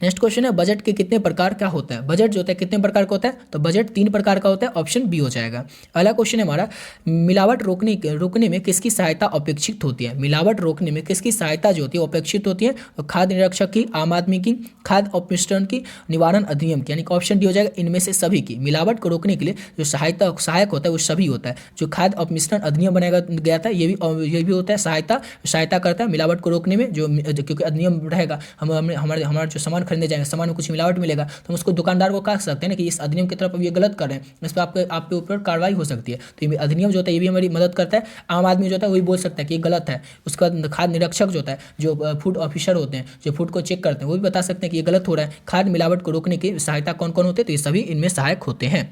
नेक्स्ट क्वेश्चन है, बजट के कितने प्रकार का होता है? बजट जो होता है कितने प्रकार का होता है? तो बजट 3 प्रकार का होता है, ऑप्शन बी हो जाएगा। अगला क्वेश्चन है हमारा, मिलावट रोकने में किसकी सहायता अपेक्षित होती है? मिलावट रोकने में किसकी सहायता जो होती है अपेक्षित होती है? तो खाद्य निरीक्षक की, आम आदमी की, खाद्य अपमिश्रण की, निवारण अधिनियम की, यानी कि ऑप्शन डी हो जाएगा इनमें से सभी की। मिलावट को रोकने के लिए जो सहायक होता है वो सभी होता है। जो खाद्य अपमिश्रण अधिनियम बनाया गया था ये भी होता है, सहायता करता है मिलावट को रोकने में, जो क्योंकि अधिनियम रहेगा, हमारा जो सामान खरीदने जाएंगे सामान में कुछ मिलावट मिलेगा तो हम उसको दुकानदार को कह सकते हैं ना कि इस अधिनियम की तरफ ये गलत कर रहे हैं, इस पर आपके ऊपर कार्रवाई हो सकती है। तो ये अधिनियम जो होता है ये भी हमारी मदद करता है। आम आदमी जो होता है वही बोल सकता है कि ये गलत है। उसके बाद खाद्य निरीक्षक जो होता है, जो फूड ऑफिसर होते हैं, जो फूड को चेक करते हैं, वो भी बता सकते हैं कि ये गलत हो रहा है। खाद्य मिलावट को रोकने की सहायता कौन कौन होते हैं? तो ये सभी इनमें सहायक होते हैं।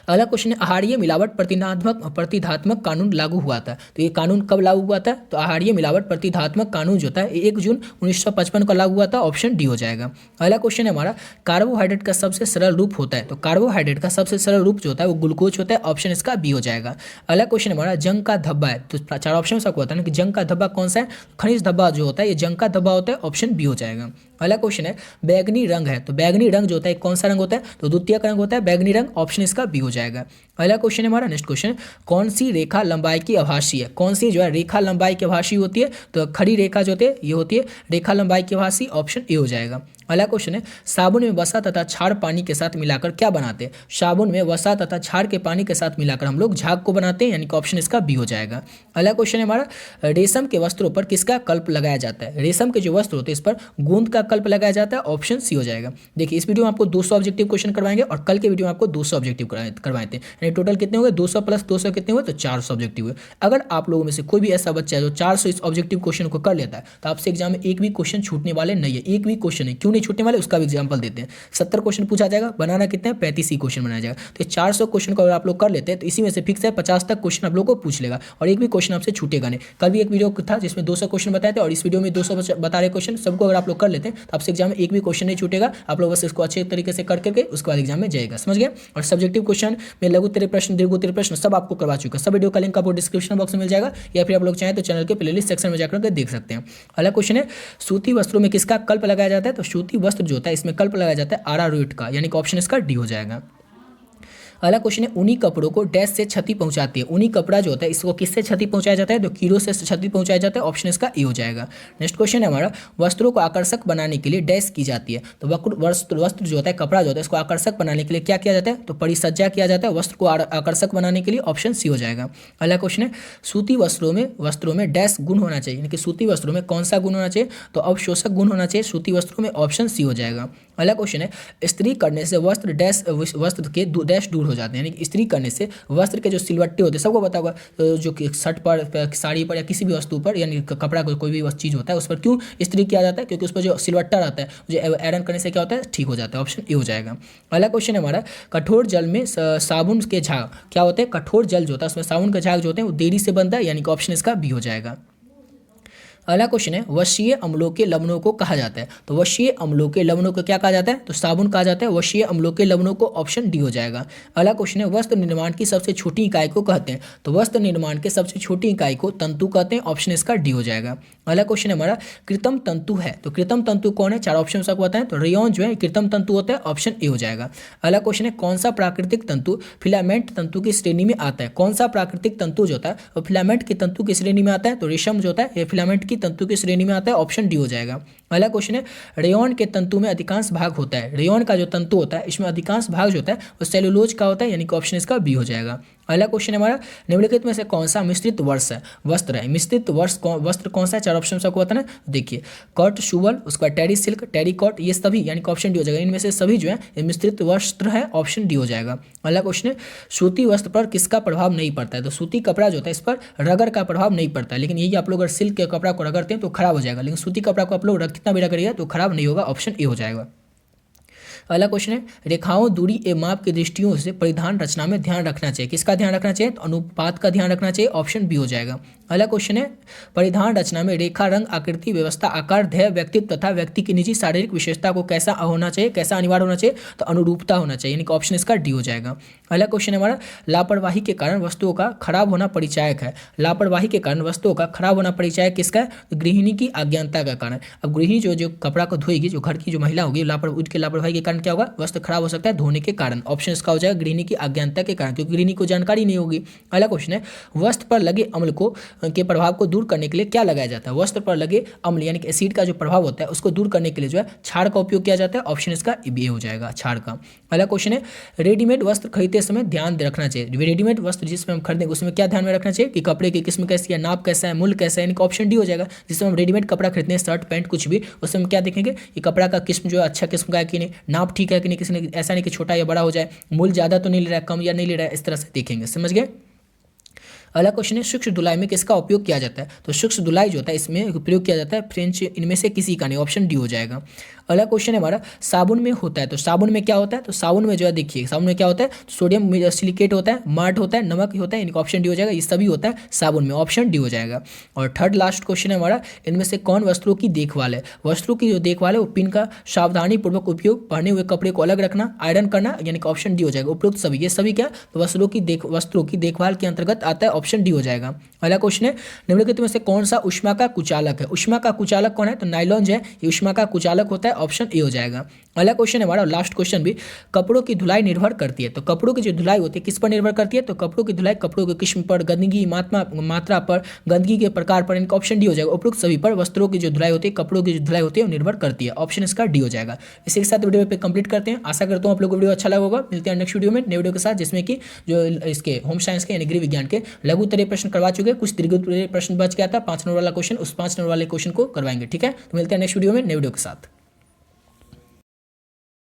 अगला क्वेश्चन है, आहारीय मिलावट प्रतिधात्मक कानून लागू हुआ था। तो ये कानून कब लागू हुआ था? तो आहारीय मिलावट प्रतिधात्मक कानून जो था 1 जून 1955 को लागू हुआ था, ऑप्शन डी हो जाएगा। अगला क्वेश्चन है हमारा, कार्बोहाइड्रेट का सबसे सरल रूप होता है। तो कार्बोहाइड्रेट का सबसे सरल रूप जो होता है वो ग्लूकोज होता है, ऑप्शन इसका बी हो जाएगा। अगला क्वेश्चन हमारा, जंग का धब्बा है। तो 4 ऑप्शन सबको बताना कि जंग का धब्बा कौन सा है? खनिज धब्बा जो होता है ये जंग का धब्बा होता है, ऑप्शन बी हो जाएगा। अगला क्वेश्चन है, बैगनी रंग है। तो बैगनी रंग जो होता है कौन सा रंग होता है? तो द्वितीयक रंग होता है बैगनी रंग, ऑप्शन इसका बी हो जाएगा। अगला क्वेश्चन है हमारा, नेक्स्ट क्वेश्चन, कौन सी रेखा लंबाई की आभासी है? कौन सी जो है रेखा लंबाई की आभासी होती है? तो खड़ी रेखा जो होती है ये होती है रेखा लंबाई की आभासी, ऑप्शन ए हो जाएगा। अगला क्वेश्चन है, साबुन में वसा तथा क्षार पानी के साथ मिलाकर क्या बनाते हैं? साबुन में वसा तथा क्षार के पानी के साथ मिलाकर हम लोग झाग को बनाते हैं, यानी कि ऑप्शन इसका बी हो जाएगा। अगला क्वेश्चन है हमारा, रेशम के वस्त्रों पर किसका कल्प लगाया जाता है? रेशम के जो वस्त्र होते हैं इस पर गूंद का कल्प लगाया जाता है, ऑप्शन सी हो जाएगा। देखिए इस वीडियो में आपको 200 ऑब्जेक्टिव क्वेश्चन करवाएंगे और कल के वीडियो में आपको 200 ऑब्जेक्टिव करवाए थे, यानी टोटल कितने हुए? 200 प्लस 200 कितने हुए? तो 400 ऑब्जेक्टिव हुए। अगर आप लोगों में से कोई भी ऐसा बच्चा है जो 400 इस ऑब्जेक्टिव क्वेश्चन को कर लेता है तो आपसे एग्जाम में एक भी क्वेश्चन छूटने वाले नहीं है। एक भी क्वेश्चन नहीं, क्यों नहीं छूटने वाले उसका भी एग्जाम्पल देते हैं। 70 क्वेश्चन पूछा जाएगा, बनाना कितने हैं? 35 ही क्वेश्चन बनाया जाएगा। तो 400 क्वेश्चन को अगर आप लोग कर लेते हैं तो इसी में से फिक्स है 50 तक क्वेश्चन आप लोग को पूछ लेगा और एक भी क्वेश्चन आपसे छूटेगा नहीं। कल भी एक वीडियो था जिसमें 200 क्वेश्चन बताए थे और इस वीडियो में 200 बता रहे क्वेश्चन, सबको अगर आप लोग कर लेते हैं तो आपसे एग्जाम में एक भी क्वेश्चन नहीं छूटेगा। आप लोग बस इसको अच्छे तरीके से करके उसके बाद एग्जाम में जाएगा, समझ गया। और सब्जेक्टिव क्वेश्चन में लघु उत्तरीय प्रश्न, दीर्घ उत्तरीय प्रश्न सब आपको करवा चुका है। सब वीडियो का लिंक आपको डिस्क्रिप्शन बॉक्स में मिल जाएगा या फिर आप लोग चाहें तो चैनल के प्लेलिस्ट सेक्शन में जाकर देख सकते हैं। अगला क्वेश्चन है, सूती वस्त्रों में किसका कल्प लगाया जाता है? तो सूती वस्त्र जो होता है इसमें कल्प लगाया जाता है अरारोट का, यानी कि ऑप्शन इसका डी हो जाएगा। अगला क्वेश्चन है, ऊनी कपड़ों को डैश से क्षति पहुंचाती है। ऊनी कपड़ा जो होता है इसको किससे क्षति पहुंचाया जाता है? तो कीड़ों से क्षति पहुंचाया जाता है, ऑप्शन इसका ए हो जाएगा। नेक्स्ट क्वेश्चन है हमारा, वस्त्रों को आकर्षक बनाने के लिए डैश की जाती है। तो वस्त्र जो होता है, कपड़ा जो होता है इसको आकर्षक बनाने के लिए क्या किया जाता है? तो परिसज्जा किया जाता है वस्त्र को आकर्षक बनाने के लिए, ऑप्शन सी हो जाएगा। अगला क्वेश्चन है, सूती वस्त्रों में डैश गुण होना चाहिए, यानी कि सूती वस्त्रों में कौन सा गुण होना चाहिए? तो अवशोषक गुण होना चाहिए सूती वस्त्रों में, ऑप्शन सी हो जाएगा। अगला क्वेश्चन है, स्त्री करने से वस्त्र के डैश दूर हो जाते हैं, यानी कि इस्त्री करने से वस्त्र के जो सिलवट्टे होते हैं, सबको पता होगा, जो कि शर्ट पर, साड़ी पर या किसी भी वस्तु पर, यानी कपड़ा कोई भी चीज़ होता है उस पर क्यों इस्त्री किया जाता है, क्योंकि उस पर जो सिलवट्टा रहता है जो आयरन करने से क्या होता है, ठीक हो जाता है। ऑप्शन ए हो जाएगा। अगला क्वेश्चन है हमारा, कठोर जल में साबुन के झाग क्या होते हैं, कठोर जल जो होता है उसमें साबुन के झाग जो होते हैं वो देरी से बनता है, यानी कि ऑप्शन इसका बी हो जाएगा। अगला क्वेश्चन है, वशीय अम्लों के लवणों को कहा जाता है, तो वशीय अम्लों के लवणों को क्या कहा जाता है, तो साबुन कहा जाता है। वशीय अम्लों के लवणों को ऑप्शन डी हो जाएगा। अगला क्वेश्चन है, वस्त्र निर्माण की सबसे छोटी इकाई को कहते हैं, तो वस्त्र निर्माण के सबसे छोटी इकाई को तंतु कहते हैं। ऑप्शन इसका डी हो जाएगा। अगला क्वेश्चन है हमारा, कृत्रिम तंतु है, तो कृत्रिम तंतु कौन है, चार ऑप्शन आपको बताएं, तो रेयॉन जो है कृत्रिम तंतु होता है। ऑप्शन ए हो जाएगा। अगला क्वेश्चन है, कौन सा प्राकृतिक तंतु फिलामेंट तंतु की श्रेणी में आता है, कौन सा प्राकृतिक तंतु जो होता है वो फिलामेंट की तंतु की श्रेणी में आता है, तो रेशम जो होता है ये फिलामेंट की तंतु की श्रेणी में आता है। ऑप्शन डी हो जाएगा। अगला क्वेश्चन है, रेयॉन के तंतु में अधिकांश भाग होता है, रेयॉन का जो तंतु होता है इसमें अधिकांश भाग जो होता है वो सेलुलोज का होता है, यानी कि ऑप्शन इसका बी हो जाएगा। अगला क्वेश्चन है हमारा, निम्नलिखित में से कौन सा मिश्रित वस्त्र है, मिश्रित वस्त्र कौन सा है, चार ऑप्शन आपको बताना है। देखिए, कॉट शुवल, उसका टेरी सिल्क, टेरी कॉट, ये सभी यानी कि ऑप्शन डी हो जाएगा। इनमें से सभी जो है ये मिश्रित वस्त्र है। ऑप्शन डी हो जाएगा। अगला क्वेश्चन है, सूती वस्त्र पर किसका प्रभाव नहीं पड़ता है, तो सूती कपड़ा जो होता है इस पर रगड़ का प्रभाव नहीं पड़ता है, लेकिन यही आप लोग अगर सिल्क के कपड़ा को रगड़ते हैं तो खराब हो जाएगा, लेकिन सूती कपड़ा को आप लोग कितना भी रगड़िएगा तो खराब नहीं होगा। ऑप्शन ए हो जाएगा। अगला क्वेश्चन है, रेखाओं, दूरी ए माप की दृष्टियों से परिधान रचना में ध्यान रखना चाहिए, किसका ध्यान रखना चाहिए, तो अनुपात का ध्यान रखना चाहिए। ऑप्शन बी हो जाएगा। अगला क्वेश्चन है, परिधान रचना में रेखा, रंग, आकृति, व्यवस्था, आकार, ध्येय, व्यक्तित्व तथा व्यक्ति की निजी शारीरिक विशेषता को कैसा होना चाहिए, कैसा अनिवार्य होना चाहिए, तो अनुरूपता होना चाहिए, यानी कि ऑप्शन इसका डी हो जाएगा। अगला क्वेश्चन है हमारा, लापरवाही के कारण वस्तुओं का खराब होना परिचायक है, लापरवाही के कारण वस्तुओं का खराब होना परिचायक किसका है, तो गृहिणी की अज्ञानता का कारण। अब गृहिणी जो कपड़ा को धोएगी, जो घर की जो महिला होगी, उसके लापरवाही के कारण क्या होगा, वस्त्र खराब हो सकता है धोने के कारण। ऑप्शन इसका हो जाएगा गृहिणी की अज्ञानता के कारण, क्योंकि गृहिणी को जानकारी नहीं होगी। अगला क्वेश्चन है, वस्त्र पर लगे अम्ल के प्रभाव को दूर करने के लिए क्या लगाया जाता है, वस्त्र पर लगे अम्ल यानी कि एसिड का जो प्रभाव होता है उसको दूर करने के लिए जो है छाड़ का उपयोग किया जाता है। ऑप्शन इसका ए हो जाएगा, छाड़ का। अगला क्वेश्चन है, रेडीमेड वस्त्र खरीदते समय ध्यान रखना चाहिए, रेडीमेड वस्त्र जिसमें हम खरीदेंगे उसमें क्या ध्यान में रखना चाहिए कि कपड़े की किस्म कैसी है, नाप कैसा है, मूल्य कैसा है, यानी कि ऑप्शन डी हो जाएगा। जिसमें हम रेडीमेड कपड़ा खरीदते हैं, शर्ट पैंट कुछ भी, उसमें हम क्या देखेंगे कि कपड़ा का किस्म जो है अच्छा किस्म का है कि नहीं, नाप ठीक है कि नहीं, किसी ने ऐसा नहीं कि छोटा या बड़ा हो जाए, मूल्य ज़्यादा तो नहीं ले रहा है, कम या नहीं ले रहा है, इस तरह से देखेंगे। समझ गए। अगला क्वेश्चन है, सूक्ष्म धुलाई में किसका उपयोग किया जाता है, तो सूक्ष्म धुलाई जो होता है इसमें उपयोग किया जाता है फ्रेंच, इनमें से किसी का नहीं। ऑप्शन डी हो जाएगा। अगला क्वेश्चन है हमारा, साबुन में होता है, तो साबुन में क्या होता है, तो साबुन में जो है देखिए साबुन में क्या होता है, सोडियम सिलिकेट होता है, मार्ट होता है, नमक होता है, इनका ऑप्शन डी हो जाएगा। ये सभी होता है साबुन में। ऑप्शन डी हो जाएगा। और थर्ड लास्ट क्वेश्चन है हमारा, इनमें से कौन वस्त्रों की देखभाल है, वस्त्रों की जो देखभाल है वो पिन का सावधानी पूर्वक उपयोग, पहने हुए कपड़े को अलग रखना, आयरन करना, यानी कि ऑप्शन डी हो जाएगा। उपरोक्त सभी, ये सभी क्या, तो वस्त्रों की देखभाल के अंतर्गत आता है। ऑप्शन डी हो जाएगा। अगला क्वेश्चन है, निम्नलिखित में से कौन सा ऊष्मा का कुचालक है, ऊष्मा का कुचालक कौन है, तो नायलॉन जो है ये ऊष्मा का कुचालक होता है। ऑप्शन ए हो जाएगा। अगला क्वेश्चन है हमारा, लास्ट क्वेश्चन भी, कपड़ों की धुलाई निर्भर करती है, तो कपड़ों की जो धुलाई होती है किस पर निर्भर करती है, तो कपड़ों की धुलाई कपड़ों के किस्म पर, गंदगी मात्रा पर, गंदगी के प्रकार पर, इनका ऑप्शन डी हो जाएगा। उपरोक्त सभी पर वस्त्रों की जो धुलाई होती है, कपड़ों की जो धुलाई होती है वो निर्भर करती है। ऑप्शन इसका डी हो जाएगा। इसी के साथ वीडियो पे कंप्लीट करते हैं। आशा करता हूँ आप लोग को वीडियो अच्छा लगा होगा। मिलते हैं नेक्स्ट वीडियो में, नए वीडियो के साथ, जिसमें कि जो इसके होम साइंस के यानी गृह विज्ञान के लघु उत्तरीय प्रश्न करवा चुके, कुछ दीर्घ उत्तरीय प्रश्न बच गया था, 5 नंबर वाला क्वेश्चन, उस 5 नंबर वाले क्वेश्चन को करवाएंगे। ठीक है, तो मिलते हैं नेक्स्ट वीडियो में नए वीडियो के साथ।